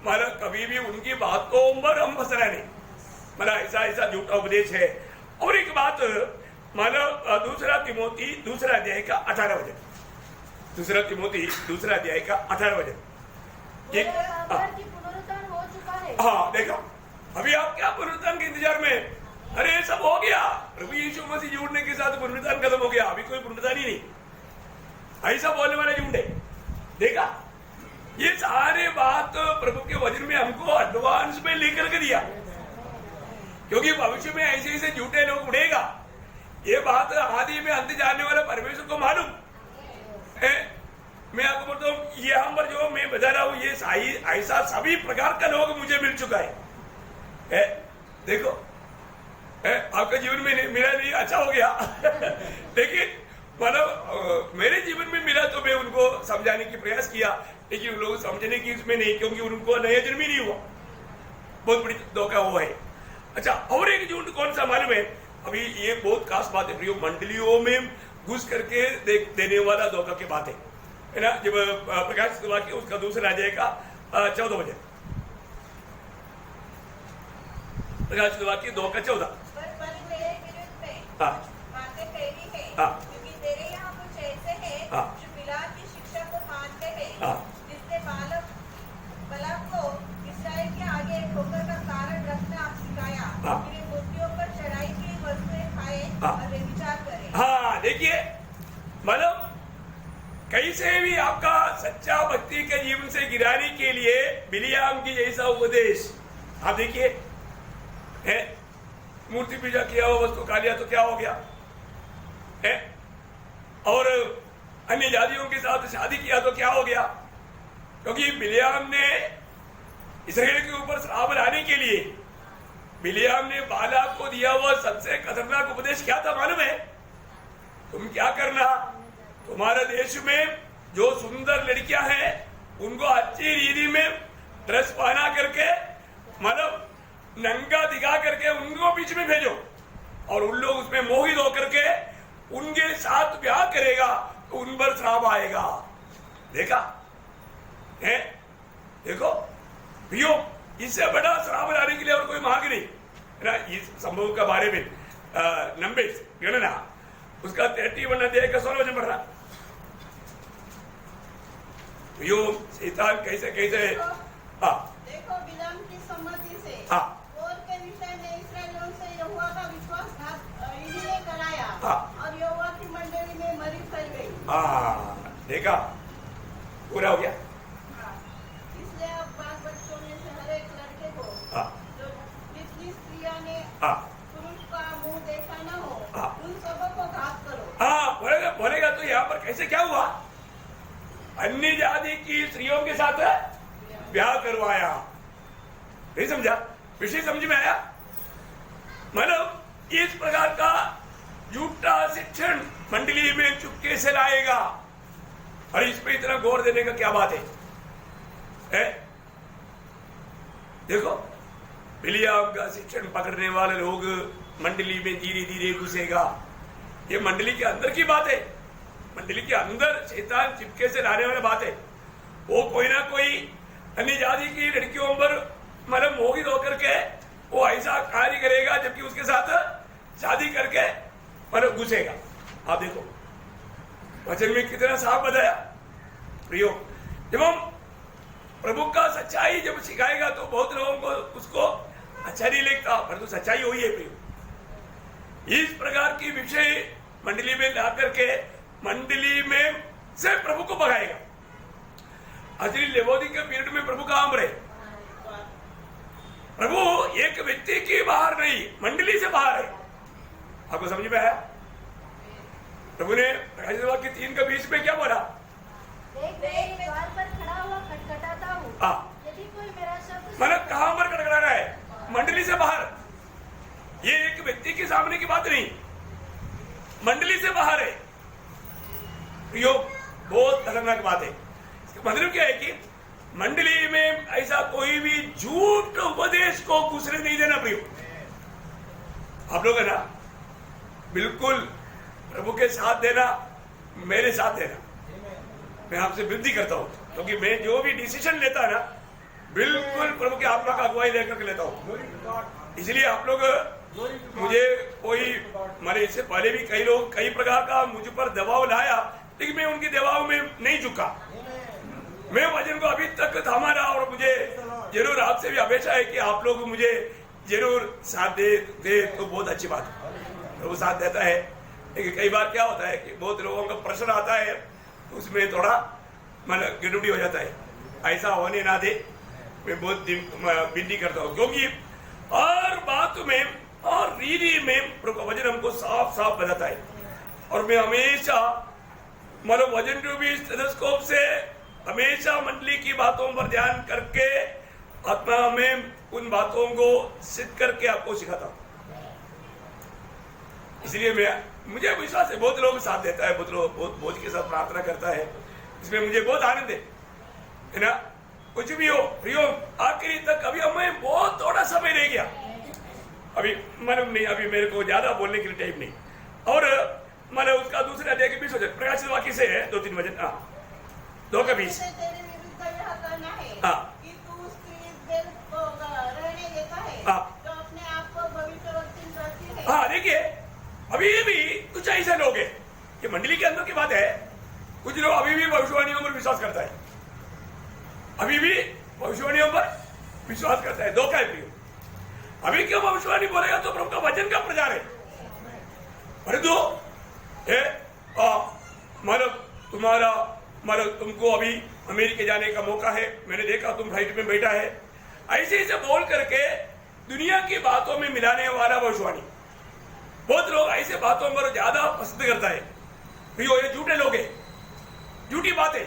मतलब कभी भी उनकी बात को हम फंसना नहीं, मतलब ऐसा ऐसा झूठा उपदेश है। और एक बात मानो दूसरा तिमोथी 2 अध्याय का 18 वचन, दूसरा तिमोथी 2 अध्याय का 18 वचन, पुनरुत्थान हो चुका है। हाँ देखो, अभी आप क्या पुनरुत्थान के इंतजार में, अरे सब हो गया, प्रभु यीशु मसीह जुड़ने के साथ पुनरुत्थान खत्म हो गया, अभी कोई पुनरुत्थान ही नहीं, ऐसा बोलने वाला झूठ है। देखा ये सारे बात प्रभु के वचन में हमको एडवांस में लेकर के दिया, क्योंकि भविष्य में ऐसे ऐसे झूठे लोग उड़ेगा, ये बात आदि में अंत जानने वाला परमेश्वर को मालूम है। मैं आपको बोलता हूँ, ये हम पर जो मैं बता रहा हूँ, ये ऐसा सभी प्रकार का लोग मुझे मिल चुका है। देखो आपका जीवन में मिला नहीं, अच्छा हो गया लेकिन मतलब मेरे जीवन में मिला तो मैं उनको समझाने की प्रयास किया, लेकिन उन लोग समझने की इसमें नहीं, क्योंकि उनको नया जन्म ही नहीं हुआ, बहुत बड़ी धोखा हुआ है। अच्छा, और एक झूठ कौन सा मालूम है? अभी ये बहुत खास बात है, मंडलियों में घुस करके देने वाला धोखा की बात है ना। जब प्रकाशित वाक्य उसका 2 अध्याय का 14 वचन, प्रकाशित वाक्य 2 का 14, बातें कहनी है, क्योंकि तेरे यहाँ कुछ ऐसे हैं जो बिलाम की शिक्षा को मानते हैं, जिसने बालाक को इस्राएल के आगे ठोकर का कारण रखना सिखाया, कि मूर्तियों पर चढ़ाई की वस्तुएं खाए और व्यभिचार करें। हाँ देखिए, मतलब कैसे भी आपका सच्चा भक्ति के जीवन से गिराने के लिए बिलियाम की जैसा उपदेश, आप देखिए है, मूर्ति पूजा किया हुआ वस्तु खा लिया तो क्या हो गया है, और अन्य जातियों के साथ शादी किया तो क्या हो गया, क्योंकि बिलियाम ने इस्राएल के ऊपर श्राप लाने के लिए बिलियाम ने बालाक को दिया हुआ सबसे खतरनाक उपदेश क्या था मालूम है? तुम क्या करना, तुम्हारे देश में जो सुंदर लड़कियां हैं उनको अच्छी रीति में ड्रेस पहना करके मतलब नंगा दिखा करके उनको बीच में भेजो, और उन लोग उसमें मोहित होकर के उनके साथ ब्याह करेगा तो उन पर श्राप आएगा। देखा है? देखो भैया, इससे बड़ा श्राप लाने के लिए और कोई मार्ग नहीं है ना। इस संभव के बारे में नंबर्स गणना उसका 31 अध्याय का 16 वचन पढ़ना। यो शैतान कैसे कैसे देखो बिलाम की सम्मति से हाँ कोर के विषय में इस्राएलियों से यहोवा का विश्वासघात इन्हीं कराया हाँ। और यहोवा की मंडली में मरी फैल गई। देखा पूरा हो गया। इसलिए अब बाल बच्चों में से हर एक लड़के को जो जितनी स्त्रियां ने पुरुष का मुंह देखा न हो उन सबों को घात करो। बोलेगा तो यहाँ पर कैसे क्या हुआ? अन्य जाति की स्त्रियों के साथ ब्याह करवाया। नहीं समझा? विषय समझ में आया? मतलब इस प्रकार का झूठा शिक्षण मंडली में चुपके से लाएगा और इस पे इतना गौर देने का क्या बात है? देखो बिलियाम का शिक्षण पकड़ने वाले लोग मंडली में धीरे धीरे घुसेगा। ये मंडली के अंदर की बात है। मंडली के अंदर शैतान चिपके से लाने वाली बात है। वो कोई ना कोई अन्य जाति की लड़कियों पर मतलब मोहित होकर के वो ऐसा कार्य करेगा जबकि उसके साथ शादी करके मतलब घुसेगा। आप देखो वचन में कितना साफ बताया। प्रियो, जब हम प्रभु का सच्चाई जब सिखाएगा तो बहुत लोगों को उसको अच्छा नहीं लगता, परंतु सच्चाई वही है। प्रियो, इस प्रकार की विषय मंडली में ला करके मंडली में से प्रभु को भगाएगा। असली लेवोदी के पीरियड में प्रभु काम रहे। प्रभु एक व्यक्ति के बाहर नहीं, मंडली से बाहर है। आपको समझ में आया? प्रभु ने प्रकाशित वाक्य 3 के 20 में क्या बोला? देख द्वार पर खड़ा हुआ खटखटाता हूँ, यदि कोई मेरा शब्द मतलब कहां पर खटखटा रहा है? मंडली से बाहर। ये एक व्यक्ति के सामने की बात नहीं, मंडली से बाहर है। यो बहुत खतरनाक बात है। इसका मतलब क्या है कि मंडली में ऐसा कोई भी झूठ उपदेश को दूसरे नहीं देना। प्रियो, आप लोग है ना, बिल्कुल प्रभु के साथ देना, मेरे साथ देना। मैं आपसे विनती करता हूं क्योंकि मैं जो भी डिसीजन लेता है ना बिल्कुल प्रभु के आत्मा का अगुवाई लेकर लेता हूं। इसलिए आप लोग मुझे कोई मेरे इससे पहले भी कई लोग कई प्रकार का मुझ पर दबाव लाया, लेकिन मैं उनके दबाव में नहीं झुका। मैं वचन को अभी तक थामा रहा और मुझे जरूर आपसे भी अपेक्षा है कि आप लोग मुझे जरूर साथ दे तो बहुत अच्छी बात है। प्रभु साथ देता है, लेकिन कई बार क्या होता है कि बहुत लोगों का प्रश्न आता है तो उसमें थोड़ा मन गिड़ुड़ी हो जाता है। ऐसा होने ना दे, मैं बहुत विनती करता हूँ क्योंकि हर बात में और रीति में प्रभु वचन हमको साफ साफ बताता है। और मैं हमेशा मतलब वचन रूपी स्टेथोस्कोप से हमेशा मंडली की बातों पर ध्यान करके आत्मा में उन बातों को सिद्ध करके आपको सिखाता हूं। इसलिए मुझे विश्वास है बहुत लोग साथ देता है, बहुत लोग बहुत बोझ के साथ प्रार्थना करता है। इसमें मुझे बहुत आनंद है ना। कुछ भी हो प्रियो, आखिरी तक अभी हमें बहुत थोड़ा समय रह गया। अभी मतलब नहीं, अभी मेरे को ज्यादा बोलने के लिए टाइम नहीं। और मतलब उसका दूसरे अध्याय के 20 वचन प्रकाशित वाक्य से है 2-3 वचन 2 का 20। तेरे विरुद्ध यह कहना है कि तू स्त्री बेल को रहने देता है जो अपने आप को भविष्यवक्ता करती है। हाँ देखिए, अभी भी कुछ ऐसे लोग हैं, ये मंडली के अंदर की बात है। कुछ लोग अभी भी भविष्यवाणियों पर विश्वास करता है, अभी भी भविष्यवाणियों पर विश्वास करता है। 2 का प्रियो, अभी क्यों भविष्यवाणी बोलेगा तो प्रभु का वचन का प्रचार है। परंतु मतलब तुम्हारा मतलब तुमको अभी अमेरिका जाने का मौका है, मैंने देखा तुम फ्लाइट में बैठा है, ऐसे ऐसे बोल करके दुनिया की बातों में मिलाने वाला भविष्यवाणी बहुत लोग ऐसे बातों पर ज्यादा पसंद करता है। प्रियो, ये झूठे लोग हैं, झूठी बातें।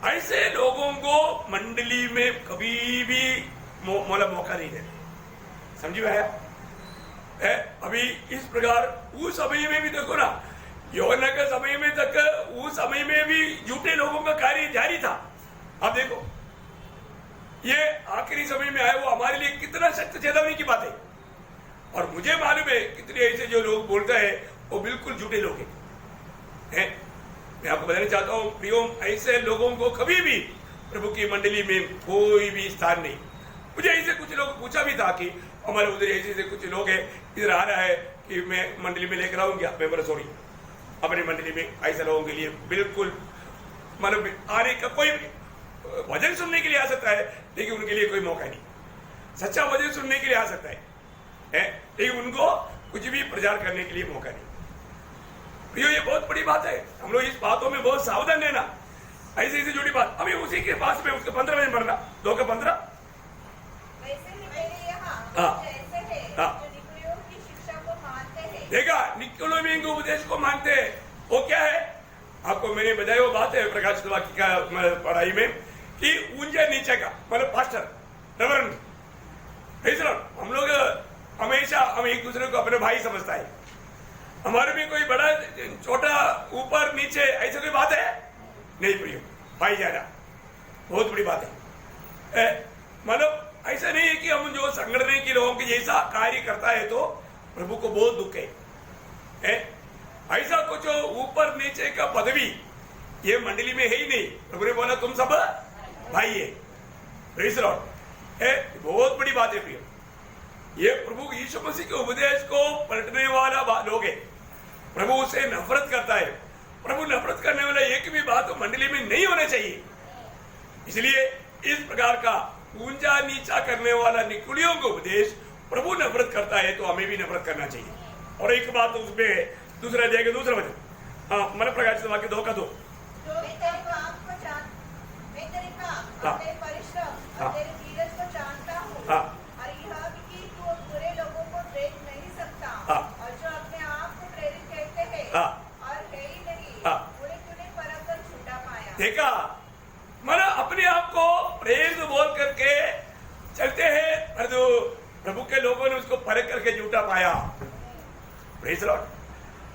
ऐसे लोगों को मंडली में कभी भी मतलब मौका नहीं देना। समझ में आया? अभी इस प्रकार उस समय में भी देखो ना, यूहन्ना के समय में तक उस समय में भी झूठे लोगों का कार्य जारी था। अब देखो ये आखिरी समय में आया, वो हमारे लिए कितना सख्त चेतावनी की बात है। और मुझे मालूम है कितने ऐसे जो लोग बोलते हैं वो बिल्कुल झूठे लोग हैं। मैं आपको बताना चाहता हूँ प्रियो, ऐसे लोगों को कभी भी प्रभु की मंडली में कोई भी स्थान नहीं। मुझे ऐसे कुछ लोग पूछा भी था कि हमारे उधर ऐसे कुछ लोग हैं, इधर आ रहा है कि मैं मंडली में लेकर आऊंगा, मैं बोला सॉरी, अपनी मंडली में ऐसे लोगों के लिए बिल्कुल मतलब आने का कोई वजन सुनने के लिए आ सकता है, लेकिन उनके लिए कोई मौका नहीं। सच्चा वजन सुनने के लिए आ सकता है लेकिन उनको कुछ भी प्रचार करने के लिए मौका नहीं। प्रियो, ये बहुत बड़ी बात है, हम लोग इस बातों में बहुत सावधान रहना। ऐसी ऐसी जुड़ी बात अभी उसी के पास में उसके 15 बजे पढ़ना, 2 का 15। वैसे ही मेरे यहाँ हाँ। जैसे है हाँ। जो निकुलियों की शिक्षा को मानते हैं। देखा, निकोलोमी के उपदेश को मानते हैं, वो क्या है? आपको मैंने बताया वो बात है प्रकाशित वाक्य का पढ़ाई में कि ऊंचे नीचे का मतलब पास्टर रेवरेंड, हम लोग हमेशा हम एक दूसरे को अपने भाई समझता है। हमारे में कोई बड़ा छोटा ऊपर नीचे ऐसा कोई बात है नहीं प्रियो, भाईचारा बहुत बड़ी बात है। मतलब ऐसा नहीं है कि हम जो संगठन के लोगों के जैसा कार्य करता है तो प्रभु को बहुत दुख है। ऐसा कुछ ऊपर नीचे का पदवी ये मंडली में है ही नहीं। प्रभु ने बोला तुम सब भाई है। प्रेज़ लॉर्ड, बहुत बड़ी बात है प्रियो। ये प्रभु यीशु मसीह के उपदेश को पलटने वाला लोग है। प्रभु उसे नफरत करता है। प्रभु नफरत करने वाला एक भी बात मंडली में नहीं होना चाहिए। इसलिए इस प्रकार का ऊंचा नीचा करने वाला निकुलियों का उपदेश प्रभु नफरत करता है, तो हमें भी नफरत करना चाहिए। और एक बात उसमें दूसरा जाएगा, दूसरा वचन मन प्रकाशित वाक्य 2 का 2। अपने परिश्रम और तेरे धीरज को जानता हूँ और यह भी कि तू बुरे लोगों को देख नहीं सकता और जो अपने आप को प्रेरित कहते हैं और है ही नहीं, उन्हें तूने परख कर छूटा पाया। देखा, माना अपने आप को प्रेरित बोल करके चलते हैं, पर जो प्रभु के लोगों ने उसको परख करके झूठा पाया। प्रेज़ लॉर्ड,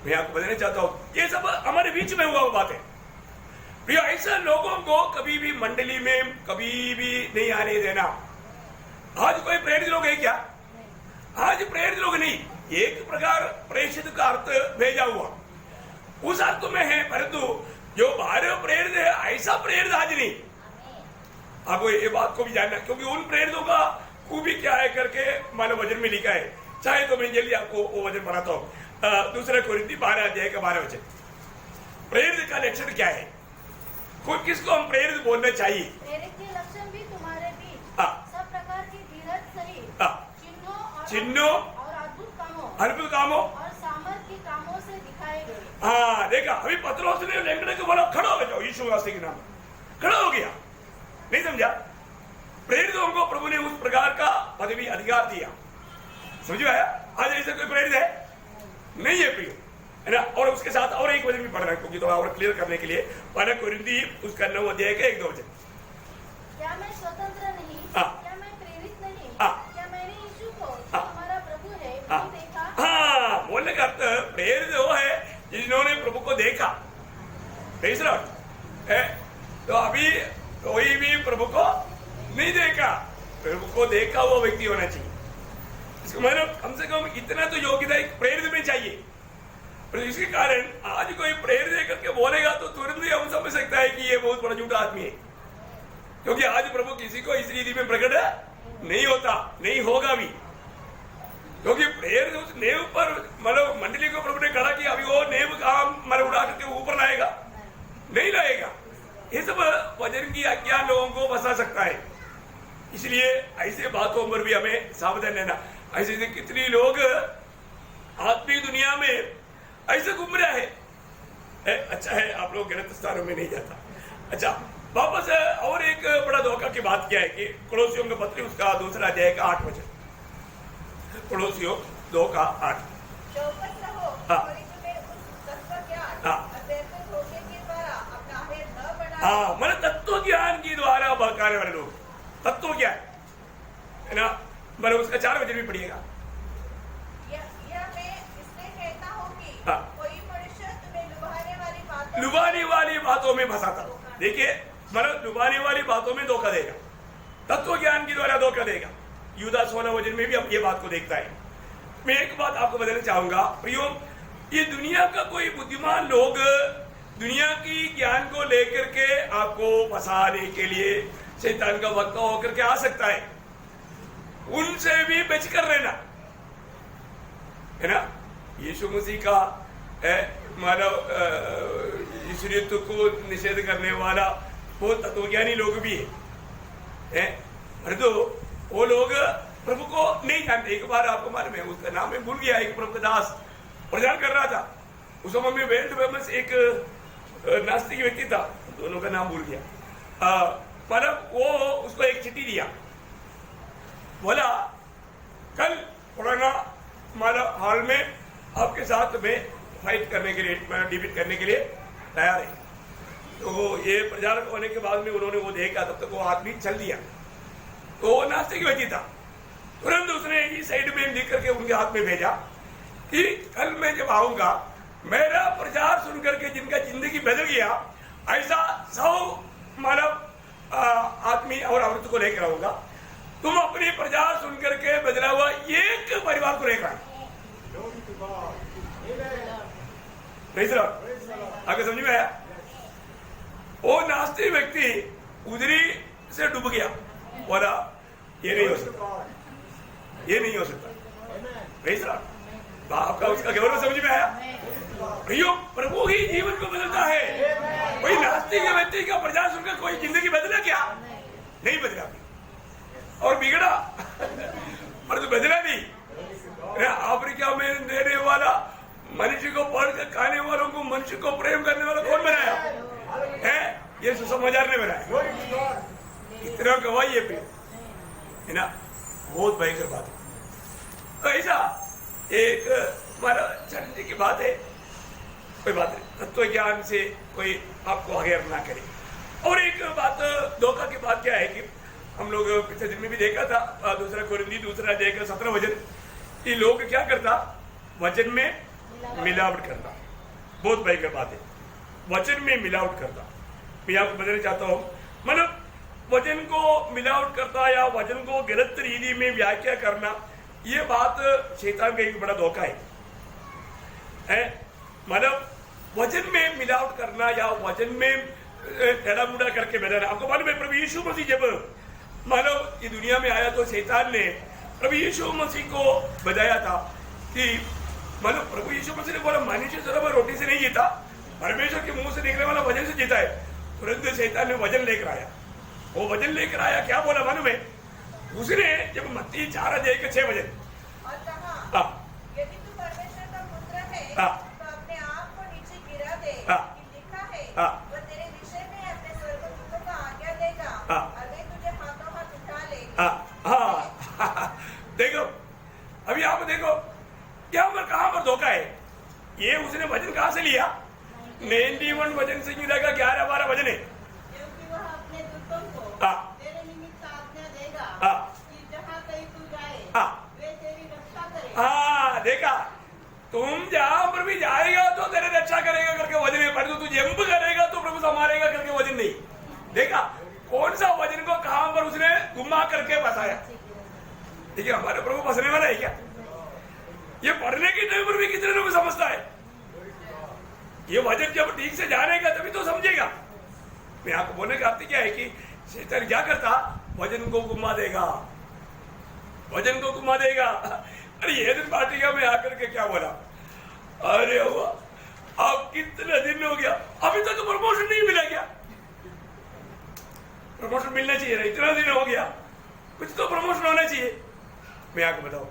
मैं आपको बताना चाहता हूँ ये सब हमारे बीच में हुआ बात है। ऐसा लोगों को कभी भी मंडली में कभी भी नहीं आने देना। आज कोई प्रेरित लोग है क्या? आज प्रेरित लोग नहीं, एक प्रकार प्रेषित का अर्थ भेजा हुआ उस अर्थ में है, परंतु जो बाहर प्रेरित है ऐसा प्रेरित आज नहीं। आपको ये बात को भी जानना, क्योंकि उन प्रेरितों का खूबी क्या है करके मानव वचन में लिखा है। चाहे तो मैं जल्दी आपको वो वचन बनाता हूँ। दूसरा कोरिन्थी 12 अध्याय का 12 वचन। प्रेरित का लक्षण क्या है? कोई किसको हम प्रेरित बोलना चाहिए? प्रेरित के लक्षण भी तुम्हारे बीच सब प्रकार की धीरज सहित चिन्हों और अद्भुत कामों और सामर्थ के कामों से दिखाए गए। देखा, अभी पतरस ने लेंगड़े को बोला खड़ा हो जाओ यीशु मसीह के नाम, खड़ा हो गया। नहीं समझा? प्रेरितों को प्रभु ने उस प्रकार का पदवी अधिकार दिया। समझ आया? आज ऐसा कोई प्रेरित है नहीं है प्रियो, है ना। और उसके साथ और एक वचन भी पढ़ रहा है, क्योंकि थोड़ा और क्लियर करने के लिए 12 कोरिन्थी उसका 9 अध्याय का 1-2 वचन। क्या मैं स्वतंत्र नहीं? क्या मैं प्रेरित नहीं? क्या मैंने यीशु को जो हमारा प्रभु है नहीं देखा? बोलने का अर्थ प्रेरित वो है जिन्होंने प्रभु को देखा। प्रेज़ लॉर्ड, तो अभी कोई भी प्रभु को नहीं देखा, प्रभु को देखा वो व्यक्ति होना चाहिए। इसको मतलब कम से कम इतना तो योग्यता एक प्रेरित में चाहिए। इसके कारण आज कोई प्रेरित करके बोलेगा तो तुरंत ही हम समझ सकता है कि ये बहुत बड़ा झूठा आदमी है, क्योंकि आज प्रभु किसी को इस रीति में प्रकट नहीं होता, नहीं होगा भी। क्योंकि प्रेरित उस नेव पर मतलब मंडली को प्रभु ने खड़ा किया, अभी वो नेव काम मतलब उड़ा करके ऊपर लाएगा नहीं लाएगा। ये सब वचन की अज्ञान लोगों को फंसा सकता है। इसलिए ऐसे बातों पर भी हमें सावधान रहना। ऐसे कितनी लोग आत्मिक दुनिया में ऐसे घूम रहा है। अच्छा है आप लोग गलत स्थानों में नहीं जाता। अच्छा, वापस और एक बड़ा धोखा की बात क्या है कि कोलोसियों के पत्र उसका 2 अध्याय का 8 वचन। कोलोसियों 2 का 8। चौकस रहो और इसमें उस तत्व ज्ञान और बेहतर होने के द्वारा अपना भेद न बढ़ाओ। मतलब तत्व ज्ञान के द्वारा बहकाने वाले लोग, तत्व ज्ञान है ना। मतलब उसका 4 वचन भी पढ़िएगा। कोई मनुष्य तुम्हें लुभाने वाली बातों में फंसाता। देखिए, मतलब लुभाने वाली बातों में धोखा देगा, तत्व ज्ञान के द्वारा धोखा देगा। यूदा 16 वचन में भी अब ये बात को देखता है। मैं एक बात आपको बताना चाहूंगा प्रियो, ये दुनिया का कोई बुद्धिमान लोग दुनिया की ज्ञान को लेकर के आपको फंसाने के लिए शैतान का वक्ता होकर के आ सकता है। उनसे भी बचकर रहना, है ना। यीशु मसीह का मानव ईश्वरीयत्व को निषेध करने वाला वो तत्वज्ञानी लोग भी है, परंतु वो लोग प्रभु को नहीं जानते। एक बार आपको मालूम है, उसका नाम मैं भूल गया, एक प्रभु का दास प्रचार कर रहा था। उस समय में वेल्ड फेमस एक नास्तिक व्यक्ति था, दोनों का नाम भूल गया। मतलब वो उसको एक चिट्ठी दिया, बोला कल पुराना हमारा हॉल में आपके साथ में फाइट करने के लिए, डिबेट करने के लिए तैयार है। तो ये प्रचारक होने के बाद में उन्होंने वो देखा, तब तक वो आदमी चल दिया। तो वो नास्तिक व्यक्ति था, तुरंत उसने इस साइड में लिख करके उनके हाथ में भेजा कि कल मैं जब आऊंगा, मेरा प्रचार सुन करके जिनका जिंदगी बदल गया, ऐसा 100 मानव आदमी और औरत को लेकर आऊंगा। तुम अपनी प्रचार सुन करके बदला हुआ एक परिवार को लेकर आगे समझ में आया? वो नास्तिक व्यक्ति उधरी से डूब गया, बोला ये नहीं हो सकता, ये नहीं हो सकता। आपका उसका गौरव समझ में आया? भैया प्रभु ही जीवन को बदलता है। कोई नास्तिक व्यक्ति का प्रचार सुनकर कोई जिंदगी बदला क्या? नहीं बदला और बिगड़ा पर तो बदला नहीं। अफ्रीका में रहने वाला मनुष्य को पढ़कर खाने वालों को मनुष्य को प्रेम करने वाला कौन बनाया है? ये सुसमाचार ने बनाया। इतना गवाही है ना, बहुत भयंकर बात है। तो ऐसा एक हमारा चलने की बात है, कोई बात नहीं, तत्व ज्ञान से कोई आपको आगे ना करे। और एक बात धोखा की बात क्या है कि हम लोग पिछले दिन में भी देखा था, दूसरा कोरिंथी 2:17 वचन, कि लोग क्या करता, वचन में मिलावट करता। बहुत भयंकर बात है, वचन में मिलावट करता। मैं आपको बताना चाहता हूँ, मतलब वचन को मिलावट करता या वचन को गलत रीति में व्याख्या करना, ये बात शैतान का एक बड़ा धोखा है। मतलब वचन में मिलावट करना या वचन में टेढ़ा मुड़ा करके बैठाना। आपको मालूम है, प्रभु यीशु मसीह जब मानव ये दुनिया में आया तो शैतान ने प्रभु यीशु मसीह को बताया था कि मतलब प्रभु यीशु मसीह ने बोला, मनुष्य सिर्फ रोटी से नहीं जीता, परमेश्वर के मुंह से निकलने वाला वचन से जीता है। तुरंत शैतान ने वचन लेकर आया। वो वचन लेकर आया, क्या बोला मालूम है? उसने जब मत्ती 4:6 वचन, और कहा, यदि तू परमेश्वर का पुत्र है, तो अपने आप को नीचे गिरा दे, कि लिखा है, वह तेरे विषय में अपने स्वर्गदूतों को आज्ञा देगा, और वे तुझे हाथों हाथ उठा लेंगे। देखो, अभी आप देखो क्या कहां पर धोखा है। ये उसने वचन कहां से लिया? 91 वचन से संहिता का 11-12 वचन है। क्योंकि वह अपने दूतों को तेरे निमित्त आज्ञा देगा, कि जहाँ कहीं तू जाए, वे तेरी रक्षा करेंगे। देखा, तुम जहां पर भी जाएगा तो तेरे रक्षा करेगा करके वचन है, पर तू जंप करेगा तो प्रभु संभालेगा करके वचन नहीं। देखा कौन सा वचन को कहां पर उसने घुमा करके फंसाया? ठीक है, हमारे प्रभु फंसने वाला है क्या? ये पढ़ने की टाइम पर भी कितने लोग समझता है? ये वचन जब ठीक से जानेगा तभी तो समझेगा। मैं आपको बोलने का अर्थ क्या है कि शैतान क्या करता, वचन को घुमा देगा, वचन को घुमा देगा। अरे ये दिन पार्टिका में आकर के क्या बोला, अरे हुआ अब कितना दिन हो गया, अभी तक तो प्रमोशन नहीं मिला क्या? प्रमोशन मिलना चाहिए ना, इतना दिन हो गया, कुछ तो प्रमोशन होना चाहिए। मैं आपको बताऊं,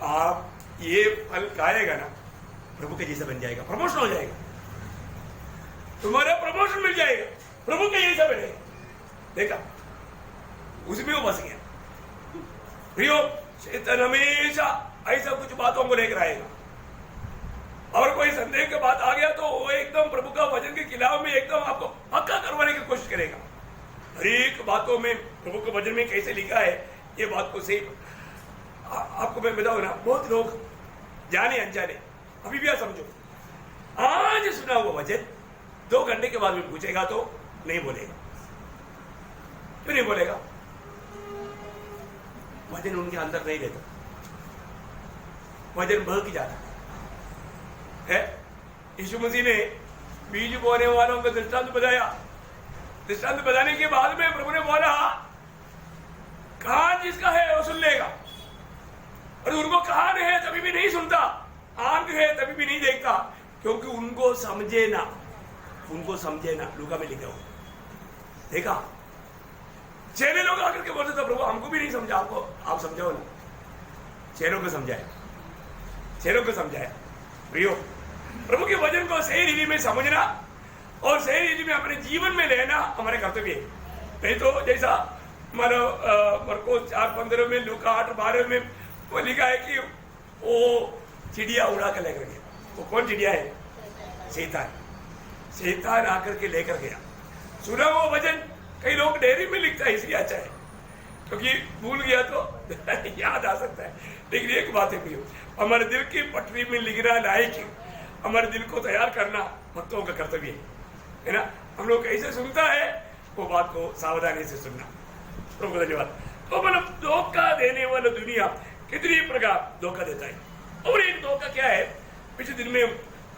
आप ये फल खाएगा ना, प्रभु के जैसा बन जाएगा, प्रमोशन हो जाएगा, तुम्हारा प्रमोशन मिल जाएगा, प्रभु के जैसा बनेगा। देखा, उसमें वो बस गया। प्रियो, शैतान हमेशा ऐसा कुछ बातों को लेकर आएगा, और कोई संदेह की बात आ गया तो वो एकदम प्रभु का वचन के खिलाफ में एकदम आपको पक्का करवाने की कोशिश करेगा। हर एक बातों में प्रभु के वचन में कैसे लिखा है, ये बात को सही आपको मैं बताऊं ना, बहुत लोग जाने अनजाने अभी भी समझो, आज सुना हुआ वचन 2 घंटे के बाद में पूछेगा तो नहीं बोलेगा। क्यों नहीं बोलेगा? वचन उनके अंदर नहीं रहता, वचन बह की जाता है। यीशु मसीह ने बीज बोने वालों का दृष्टांत बताया। दृष्टांत बताने के बाद में प्रभु ने बोला, कान जिसका है वो सुन लेगा। और उनको कान है तभी भी नहीं सुनता, आंख है तभी भी नहीं देखता, क्योंकि उनको समझे ना, लूका में लिखा हो। देखा, चेले लोग आकर के बोलते थे प्रभु हमको भी नहीं समझा, आपको आप समझाओ ना। चेलों को समझाया। प्रियो, प्रभु के वचन को सही रीति में समझना और सही रीति में अपने जीवन में लेना हमारे कर्तव्य है। नहीं तो जैसा मरको 4:15 में, लूका 8:12 में वो लिखा है कि वो चिड़िया उड़ा कर लेकर गया। वो कौन चिड़िया है? शैतान आकर के लेकर गया। सुना वो वचन कई लोग डेयरी में लिखता है, इसलिए अच्छा है, क्योंकि भूल गया तो याद आ सकता है। लेकिन एक बात है प्रियो, हमारे दिल की पटरी में लिखना लायक, हमारे दिल को तैयार करना भक्तों का कर्तव्य है ना। हम लोग कैसे सुनता है वो बात को सावधानी से सुनना। प्रभु धन्यवाद। तो मतलब धोखा देने वाला दुनिया कितनी प्रकार धोखा देता है। और एक धोखा क्या है, पिछले दिन में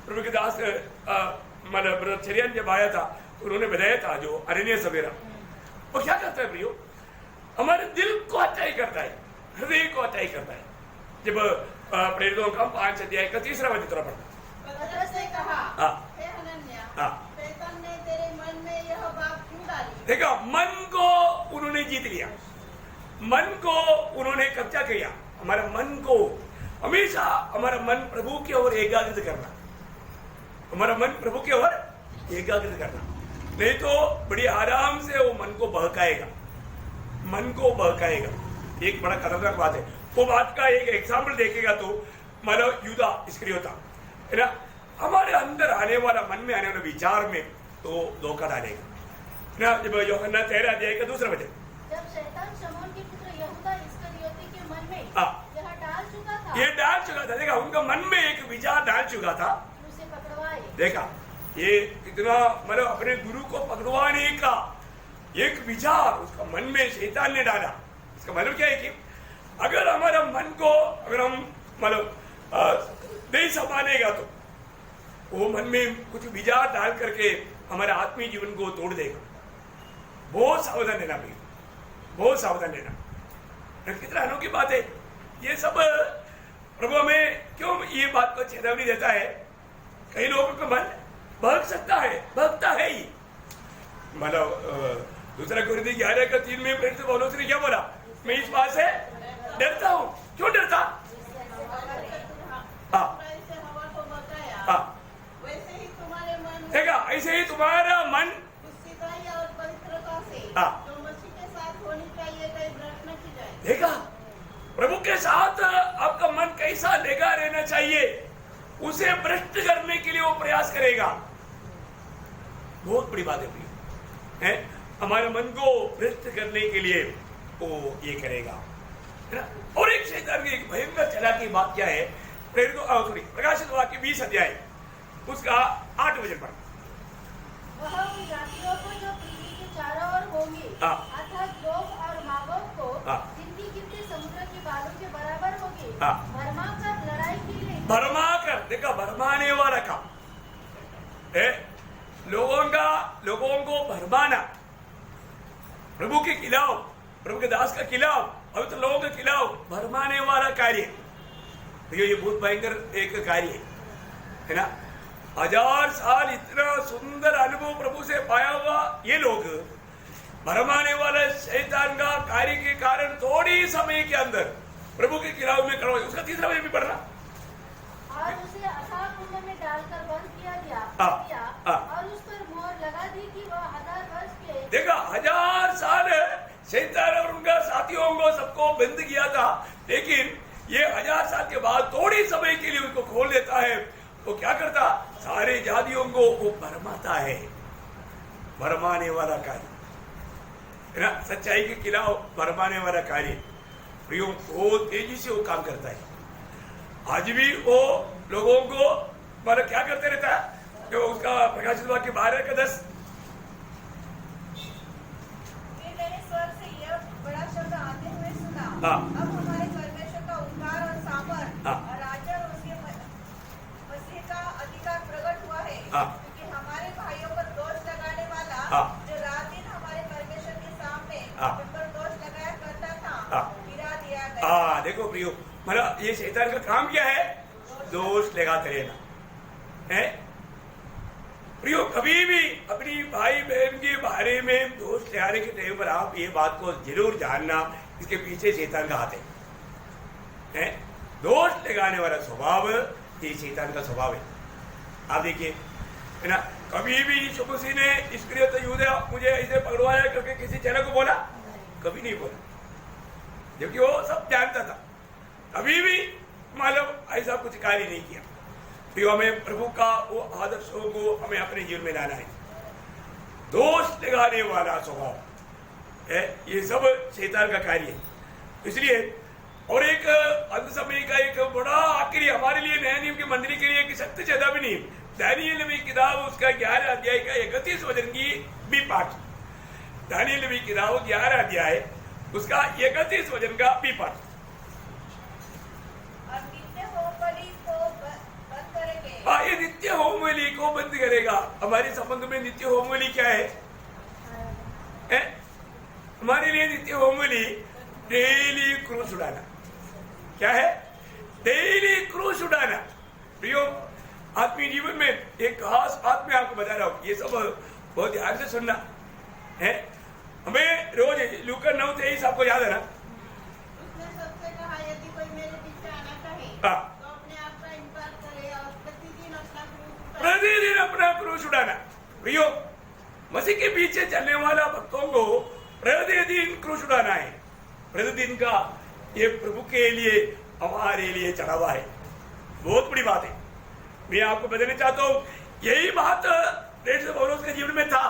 प्रभु के दास मतलब चरियान जब आया था तो उन्होंने बताया था जो अरण्य सवेरा, वो क्या करता है प्रियो, हमारे दिल को अटाई करता है, हृदय को अटाई करता है। जब प्रेरितों का 5 अध्याय का 3रा वचन पढ़ता, पतरस ने कहा, हे हनन्याह, शैतान ने तेरे मन में यह बात क्यों डाली? देखा, मन को उन्होंने जीत लिया, मन को उन्होंने कब्जा किया। हमारा मन को हमेशा, हमारा मन प्रभु की ओर एकाग्रित करना, हमारा मन प्रभु की ओर एकाग्रित करना, नहीं तो बड़ी आराम से वो मन को बहकाएगा। एक बड़ा खतरनाक बात है। वो बात का एक एग्जाम्पल देखेगा तो मानो यूदा इस्करियोता है ना, हमारे अंदर आने वाला, मन में आने वाला विचार में तो धोखा डालेगा ना। जब यूहन्ना 13 अध्याय का 2रा वचन, जब शैतान शमौन के पुत्र यहूदा इस्करियोती के मन में यह डाल चुका था, देखा, उनका मन में एक विचार डाल चुका था, उसे पकड़वाए। देखा, ये इतना मतलब अपने गुरु को पकड़वाने का एक विचार उसका मन में शैतान ने डाला। इसका मतलब क्या है कि अगर हमारा मन को अगर हम मतलब नहीं संभालेगा तो वो मन में कुछ विचार डाल करके हमारे आत्मीय जीवन को तोड़ देगा। बहुत सावधान रहना भैया, बहुत सावधान रहना। कितना अनोखी बात है ये सब। प्रभु में क्यों ये बात को चेतावनी देता है? कई लोगों का मन बहक सकता है, बहकता है ही। मतलब 2 कोरिन्थियों 11:3 में प्रेरित पौलुस ने क्या बोला? मैं इस बात से डरता हूं। क्यों डरता? वैसे ही तुम्हारे मन, देखा, ऐसे ही तुम्हारा मन शुद्धिताई और पवित्रता से जो मसीह के साथ होनी चाहिए कहीं भ्रष्ट न की जाए। देखा, प्रभु के साथ आपका मन कैसा लेगा रहना चाहिए, उसे भ्रष्ट करने के लिए वो प्रयास करेगा। बहुत बड़ी बात है है? हमारे मन को भ्रष्ट करने के लिए वो ये करेगा, है ना। और एक शैतान की एक भयंकर चालाकी बात क्या है? प्रकाशित वाक्य 20 अध्याय उसका 8 वचन पर, वह उन जातियों को जो पृथ्वी के चारों ओर होंगी, अर्थात गोग और मागोग को, जिनकी गिनती समुद्र की बालू के बराबर होगी, भरमाकर लड़ाई के लिए, भरमाकर, देखा, भरमाने वाला काम है, लोगों को भरमाना, प्रभु के खिलाफ, प्रभु के दास का खिलाफ, पवित्र लोगों के खिलाफ भरमाने वाला कार्य। ये बहुत भयंकर एक कार्य है ना। 1000 साल इतना सुंदर अनुभव प्रभु से पाया हुआ ये लोग भरमाने वाला शैतान का कार्य के कारण थोड़ी समय के अंदर प्रभु के खिलाफ में खड़ा। उसका 3रा वचन भी पढ़ना, और उसे अथाह कुंड में डालकर बंद किया गया और उस पर मोहर लगा दी कि वह 1000 वर्ष के। देखा, 1000 साल शैतान और उनका साथियों को सबको बंद किया था, लेकिन ये 1000 साल के बाद थोड़ी समय के लिए उनको खोल देता है। वो क्या करता? सारे जातियों को वो भरमाता है, भरमाने वाला कार्य है ना। सच्चाई के खिलाफ भरमाने वाला कार्य प्रियो वो तेजी से वो काम करता है। आज भी वो लोगों को मतलब क्या करते रहता है? जो उसका प्रकाशित वाक्य 12:10, मैंने स्वर से यह बड़ा शब्द आते हुए सुना, अब हमारे परमेश्वर का उद्धार और सामर्थ और राज्य और उसके मसीह का अधिकार प्रकट हुआ है, क्योंकि हमारे भाइयों पर दोष लगाने वाला जो रात दिन हमारे परमेश्वर के सामने उन पर दोष लगाया करता था, गिरा दिया गया। देखो प्रियो, मतलब ये शैतान का काम क्या है? दोष लगाते रहना है प्रियो। कभी भी अपनी भाई बहन के बारे में दोष लगाने के टाइम पर आप ये बात को जरूर जानना, इसके पीछे शैतान का हाथ है। दोष लगाने वाला स्वभाव ये शैतान का स्वभाव है। आप देखिए है ना, कभी भी यीशु मसीह ने इस्करियोत यहूदा मुझे ऐसे पकड़वाया करके किसी चेले को बोला? कभी नहीं बोला, क्योंकि वो सब जानता था। कभी भी मतलब ऐसा कुछ कार्य नहीं किया। तो हमें प्रभु का वो आदर्शों को हमें अपने जीवन में लाना है। दोष लगाने वाला स्वभाव है, ये सब शैतान का कार्य है। इसलिए और एक अंत समय का एक बड़ा आखिरी हमारे लिए नया नियम की मंडली के लिए एक सत्य चेता भी नहीं, दानियेल नबी किताब उसका 11 अध्याय का 31 वचन की भी पाठ। दानियेल नबी किताब 11 अध्याय उसका 31 वचन का भी पाठ। ये नित्य होम बलि को बंद करेगा। हमारे संबंध में नित्य होम बलि क्या है? हमारे लिए नित्य होम बलि डेली क्रूस उड़ाना। क्या है? डेली क्रूस उड़ाना। प्रियो, आत्मीय जीवन में एक खास बात मैं आपको बता रहा हूँ, ये सब बहुत ध्यान से सुनना है। हमें रोज लूका 9:23 आपको याद है ना? उसने सबसे कहा, यदि कोई मेरे पीछे आना चाहे तो अपने आप का इनकार करे और प्रतिदिन अपना क्रूस उठाना। प्रियो, मसीह के पीछे चलने वाला भक्तों को प्रतिदिन क्रूस उठाना है। प्रतिदिन का ये प्रभु के लिए हमारे लिए चढ़ा हुआ है। बहुत बड़ी बात है। मैं आपको बताना चाहता हूँ, यही बात पौलुस के जीवन में था।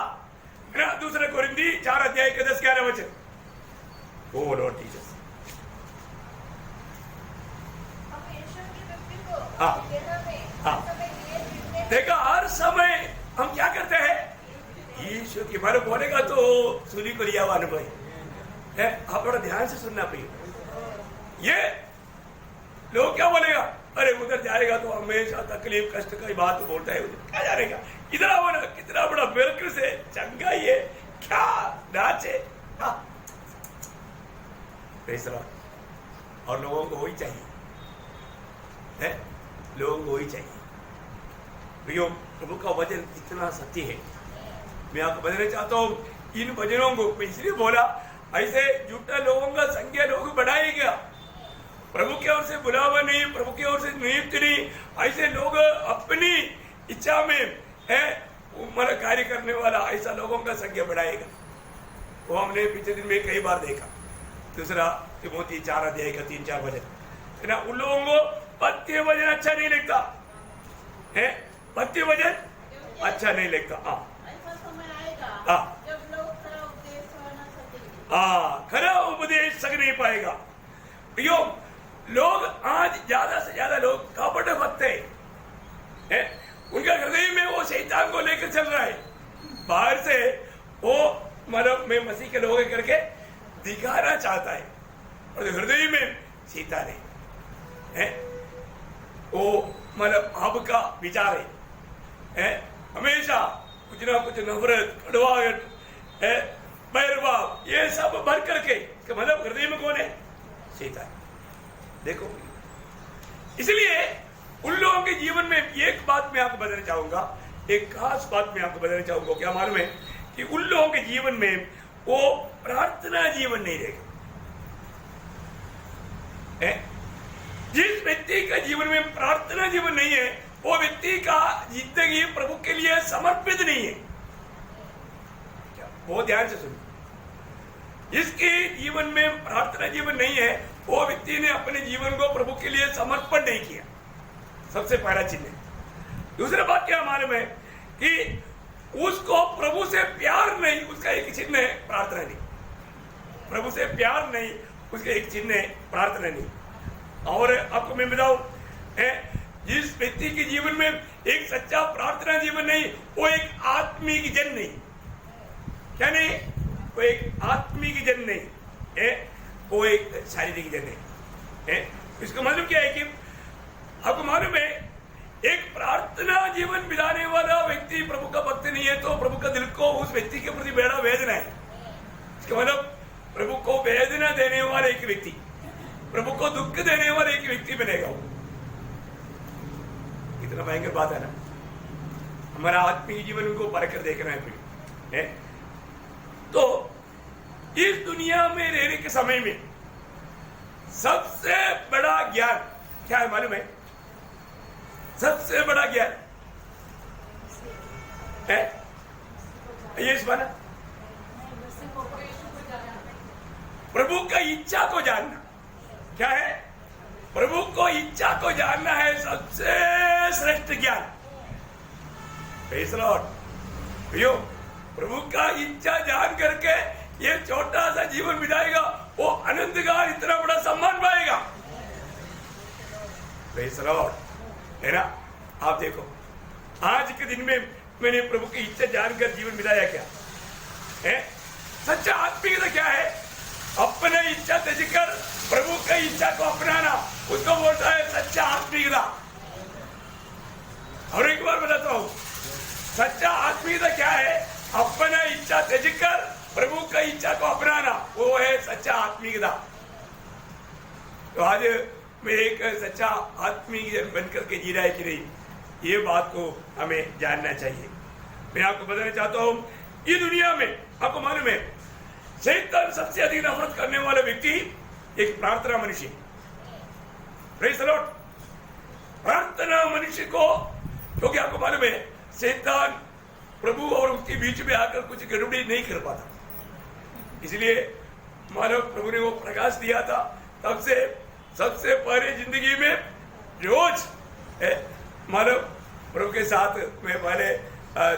दूसरे कोरिन्थी 4 अध्याय के 10-11 वचन। ओ लॉर्ड जीसस, देखा हर समय हम क्या करते हैं? यीशु की बारे बोलेगा तो सुनी को लिया हुआ अनुभव है। आप बड़ा ध्यान से सुनना पाइए। ये लोग क्या बोलेगा? अरे उधर जाएगा तो हमेशा तकलीफ कष्ट का ही बात बोलता है, क्या जानेगा? इधर आओ ना, कितना बड़ा बिल्कुल से चंगा ये क्या नाचे। और लोगों को वही चाहिए है, लोगों को वही चाहिए। प्रियो, प्रभु का वचन इतना सत्य है। मैं आपको बताना चाहता हूँ, इन वचनों को मैं इसलिए बोला, ऐसे झूठा लोगों का संख्या लोग बढ़ाएगा। प्रभु की ओर से बुलावा नहीं, प्रभु की ओर से नियुक्त नहीं, ऐसे लोग अपनी इच्छा में है उम्र कार्य करने वाला ऐसा लोगों का संख्या बढ़ाएगा। वो हमने पिछले दिन में कई बार देखा। दूसरा तिमोथी 4 अध्याय का 3-4 वचन है ना। उन लोगों को पत्य वचन अच्छा नहीं लगता है, पत्य वचन अच्छा नहीं लगता। ऐसा समय आएगा जब लोग खरा उपदेश सह न सकेंगे। खरा उपदेश सक नहीं पाएगा। प्रियो, लोग आज ज्यादा से ज्यादा लोग कपट भक्त हैं। उनका हृदय में वो शैतान को लेकर चल रहा है। बाहर से वो मतलब मैं मसीह के लोग करके दिखाना चाहता है, और हृदय में शैतान है। वो मतलब आपका विचार है हमेशा कुछ ना कुछ नफरत, कड़वाहट, बैरभाव, ये सब भर करके मतलब हृदय में कौन है? शैतान। देखो, इसलिए उन लोगों के जीवन में एक बात मैं आपको बताना चाहूंगा, एक खास बात मैं आपको बताना चाहूंगा। क्या मालूम है कि उन लोगों के जीवन में वो प्रार्थना जीवन नहीं रहेगा। जिस व्यक्ति का जीवन में प्रार्थना जीवन नहीं है, वो व्यक्ति का जिंदगी प्रभु के लिए समर्पित नहीं है। बहुत ध्यान से सुनिए, जिसके जीवन में प्रार्थना जीवन नहीं है, वो व्यक्ति ने अपने जीवन को प्रभु के लिए समर्पण नहीं किया। सबसे पहला चिन्ह। दूसरा बात क्या मालूम है कि उसको प्रभु से प्यार नहीं, उसका एक चिन्ह है प्रार्थना नहीं। प्रभु से प्यार नहीं, उसका एक चिन्ह है प्रार्थना नहीं। और आपको मैं बताऊं, जिस व्यक्ति के जीवन में एक सच्चा प्रार्थना जीवन नहीं, वो एक आत्मिक जन नहीं। क्या नहीं? वो एक आत्मिक जन नहीं है, वो एक शारीरिक जन है। इसका मतलब क्या है कि आपको मालूम है, एक प्रार्थना जीवन बिताने वाला व्यक्ति प्रभु का भक्त नहीं है, तो प्रभु का दिल को उस व्यक्ति के प्रति बड़ा वेदना है। इसका मतलब प्रभु को वेदना देने वाला एक व्यक्ति प्रभु को दुख देने वाला एक व्यक्ति बनेगा वो। कितना भयंकर बात है ना। हमारा आत्मिक जीवन को परख कर देखना है। तो इस दुनिया में रहने के समय में सबसे बड़ा ज्ञान क्या है मालूम है? सबसे बड़ा ज्ञान है ये इस बार प्रभु का इच्छा को जानना। क्या है? प्रभु को इच्छा को जानना है सबसे श्रेष्ठ ज्ञान। Praise the Lord. भैया प्रभु का इच्छा जान करके ये छोटा सा जीवन बिताएगा, वो अनंत काल इतना बड़ा सम्मान पाएगा। Praise the Lord. है ना? आप देखो आज के दिन में मैंने प्रभु की इच्छा जानकर जीवन बिताया क्या है? सच्चा आत्मिकता क्या है? अपने इच्छा त्यागकर प्रभु की इच्छा को अपनाना, उसको बोलता है सच्चा आत्मिकता। और एक बार बताता हूं, सच्चा आत्मिकता क्या है? अपना इच्छा त्यागकर प्रभु की इच्छा को अपनाना, वो है सच्चा आत्मिकता। तो आज मैं एक सच्चा आत्मिक जन बनकर के जी रहा है कि नहीं, ये बात को हमें जानना चाहिए। मैं आपको बताना चाहता हूं, ये दुनिया में आपको मालूम है शैतान सबसे अधिक नफरत करने वाला व्यक्ति एक प्रार्थना मनुष्य। Praise the Lord. प्रार्थना मनुष्य को, क्योंकि आपको मालूम है शैतान प्रभु और उसके बीच में आकर कुछ गड़बड़ी नहीं कर पाता, इसलिए मानव प्रभु ने वो प्रकाश दिया था। तब से सबसे पहले जिंदगी में रोज मानव प्रभु के साथ मैं पहले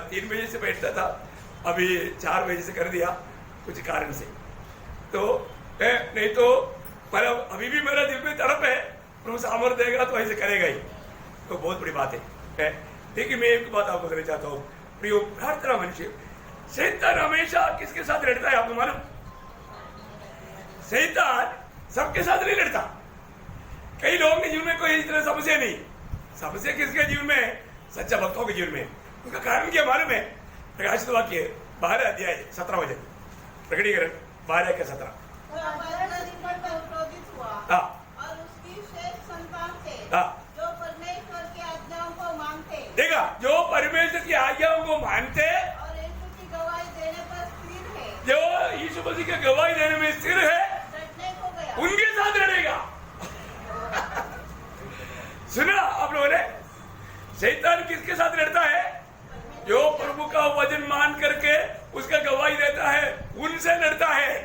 3 बजे से बैठता था, अभी 4 बजे से कर दिया कुछ कारण से। तो नहीं तो मतलब अभी भी मेरा दिल में तड़प है, प्रभु सामर्थ्य देगा तो ऐसे करेगा ही, तो बहुत बड़ी बात है। लेकिन मैं एक बात आपको बताना चाहता हूँ, प्रियो प्रार्थना मनुष्य, शैतान हमेशा किसके साथ लड़ता है आपको मालूम? शैतान सबके साथ नहीं लड़ता। कई लोगों के जीवन में कोई इस तरह समस्या नहीं, समस्या किसके जीवन में? सच्चा भक्तों के जीवन में। उसका कारण क्या मालूम है? प्रकाशित वाक्य 12 अध्याय 17 वचन, प्रकटीकरण 12 के 17। क्रोधित हुआ और उसकी श्रेष्ठ संतान थे जो परमेश्वर की आज्ञाओं को मानते। देखा, जो परमेश्वर की आज्ञाओं को मानते और यीशु की गवाही देने पर स्थिर है, जो यीशु मसीह की गवाही देने में स्थिर है, लड़ने को गया, उनके साथ लड़ेगा। सुना आप लोगों ने? शैतान किसके साथ लड़ता है? जो प्रभु का वचन मान करके उसका गवाही देता है, उनसे लड़ता है।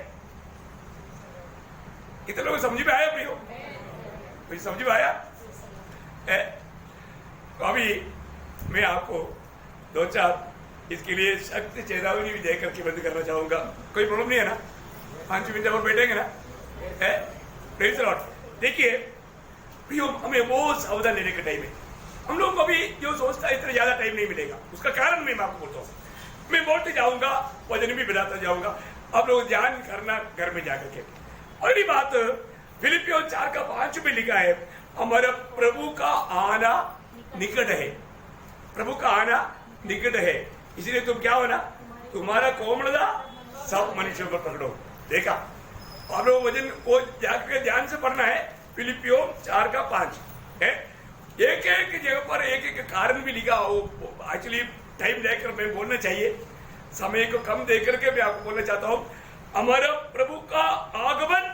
कितने लोग समझ में आया प्रियो? कुछ समझ में आया? तो अभी मैं आपको 2-4 इसके लिए शक्ति चेतावनी भी देकर के बंद करना चाहूंगा। कोई प्रॉब्लम नहीं है ना? 5 मिनट और बैठेंगे ना? Praise the Lord. देखिए प्रियो, हमें बहुत सावधान लेने का टाइम है। हम लोग को अभी जो सोचता है इतना ज्यादा टाइम नहीं मिलेगा, उसका कारण मैं आपको बोलता हूँ। मैं बोलते जाऊंगा, वजन भी बताता जाऊंगा, आप लोग ध्यान करना घर में जाकर के। पहली बात, फिलिपियों 4:5 में लिखा है, हमारा प्रभु का आना निकट है। प्रभु का आना निकट है, इसलिए तुम क्या हो ना, तुम्हारा कोमलता सब मनुष्यों पर प्रकट हो। देखा, आप लोग वजन को जाकर ध्यान से पढ़ना है। फिलिपियों 4:5 है। एक एक जगह पर एक एक कारण भी लिखा हो। एक्चुअली टाइम लेकर मैं बोलना चाहिए, समय को कम देकर के मैं आपको बोलना चाहता हूं, हमारा प्रभु का आगमन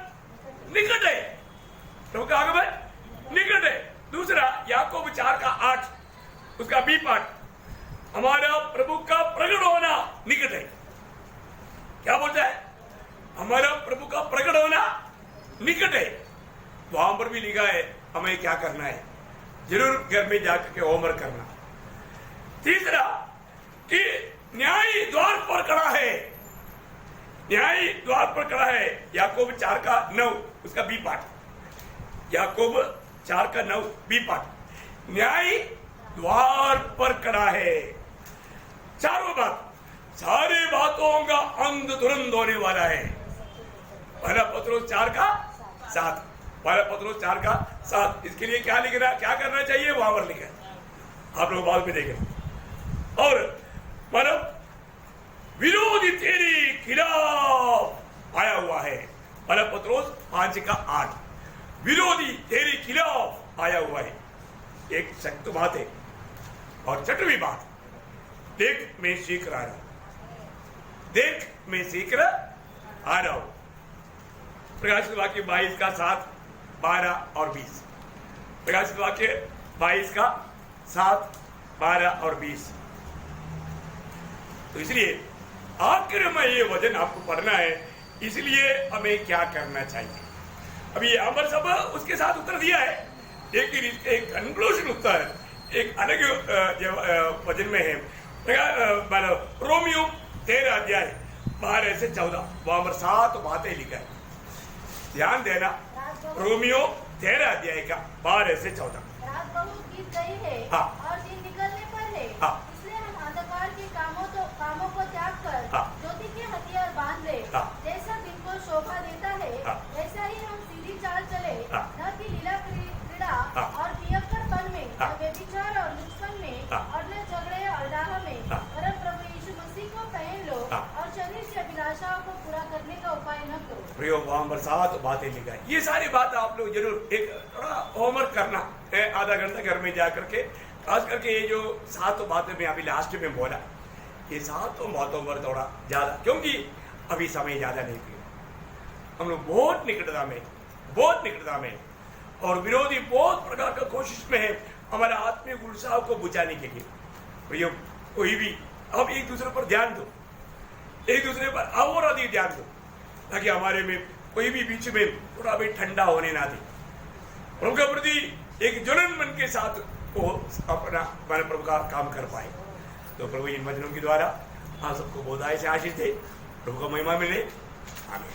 निकट है। प्रभु का आगमन निकट है। दूसरा, याकूब 4:8 उसका बी पार्ट, हमारा प्रभु का प्रकट होना निकट है। क्या बोलता है? हमारा प्रभु का प्रकट होना निकट है। वहां पर भी लिखा है हमें क्या करना है, जरूर घर में जाकर के होमवर्क करना। तीसरा, कि न्याय द्वार पर खड़ा है। न्याय द्वार पर खड़ा है, याकूब 4:9 उसका बी पार्ट। याकूब 4:9 बी पार्ट, न्याय द्वार पर खड़ा है। चारों बात, सारे बातों का अंत तुरंत होने वाला है। पहला पत्रोस 4:7, पहला पत्रोस 4:7। इसके लिए क्या लिखना, क्या करना चाहिए, वहां पर लिखा है, आप लोग बाद में देखें। और मतलब विरोधी तेरे खिलाफ आया हुआ है, पहला पत्रोस 5:8। विरोधी तेरे खिलाफ आया हुआ है। एक सख्त बात है और छठवीं बात, देख मैं सीख रहा हूं, देख मैं सीख रहा आ रहा हूं। प्रकाशित वाक्य 22 का 7, 12 और 20। प्रकाशित वाक्य 22 का 7, 12 और 20। तो इसलिए आखिर में ये वचन आपको पढ़ना है, इसलिए हमें क्या करना चाहिए। अभी अमर सब उसके साथ उत्तर दिया है, लेकिन इसके एक कंक्लूजन उत्तर एक अलग वचन में है। रोमियो 13 अध्याय 12 से 14, वहां पर 7 बातें लिखा है। ध्यान देना, रोमियो 13 अध्याय का 12 से 14। रात बहुत बीत गई है हाँ। और दिन निकलने पर है। हाँ। इसलिए हम अंधकार के कामों को त्याग कर हाँ। ज्योति के हथियार बांध ले। हाँ। जैसा दिन को शोभा देता है हाँ। वैसा ही हम सीधी चाल चले, हाँ। न कि लीला क्रीड़ा हाँ। और पियक्कड़पन में, हाँ। न व्यभिचार और लुचपन में, हाँ। और न झगड़े और डाह में, हाँ। वरन प्रभु यीशु मसीह को पहन लो हाँ। और शरीर की अभिलाषाओं को पूरा करने का उपाय न करो। प्रयोग वहां पर 7 बातें लिखा है। ये सारी बात आप लोग जरूर एक थोड़ा होमवर्क करना है, आधा घंटा घर में जा करके। खास करके ये जो 7 बातें मैं अभी लास्ट में बोला, ये 7 बातों पर थोड़ा ज्यादा, क्योंकि अभी समय ज्यादा नहीं पिया, हम लोग बहुत निकटता में और विरोधी बहुत प्रकार का कोशिश में है हमारे आत्मिक उत्साह को बुझाने के लिए। तो ये कोई भी अब एक दूसरे पर ध्यान दो, एक दूसरे पर और अधिक ध्यान दो, ताकि हमारे में कोई भी बीच में थोड़ा भी ठंडा होने ना दे। उनके प्रति एक ज्वलन मन के साथ वो अपना हमारे प्रभु का काम कर पाए। तो प्रभु इन वचनों के द्वारा आप सबको बोधाय से आशीष दे, प्रभु का महिमा मिले। आमीन।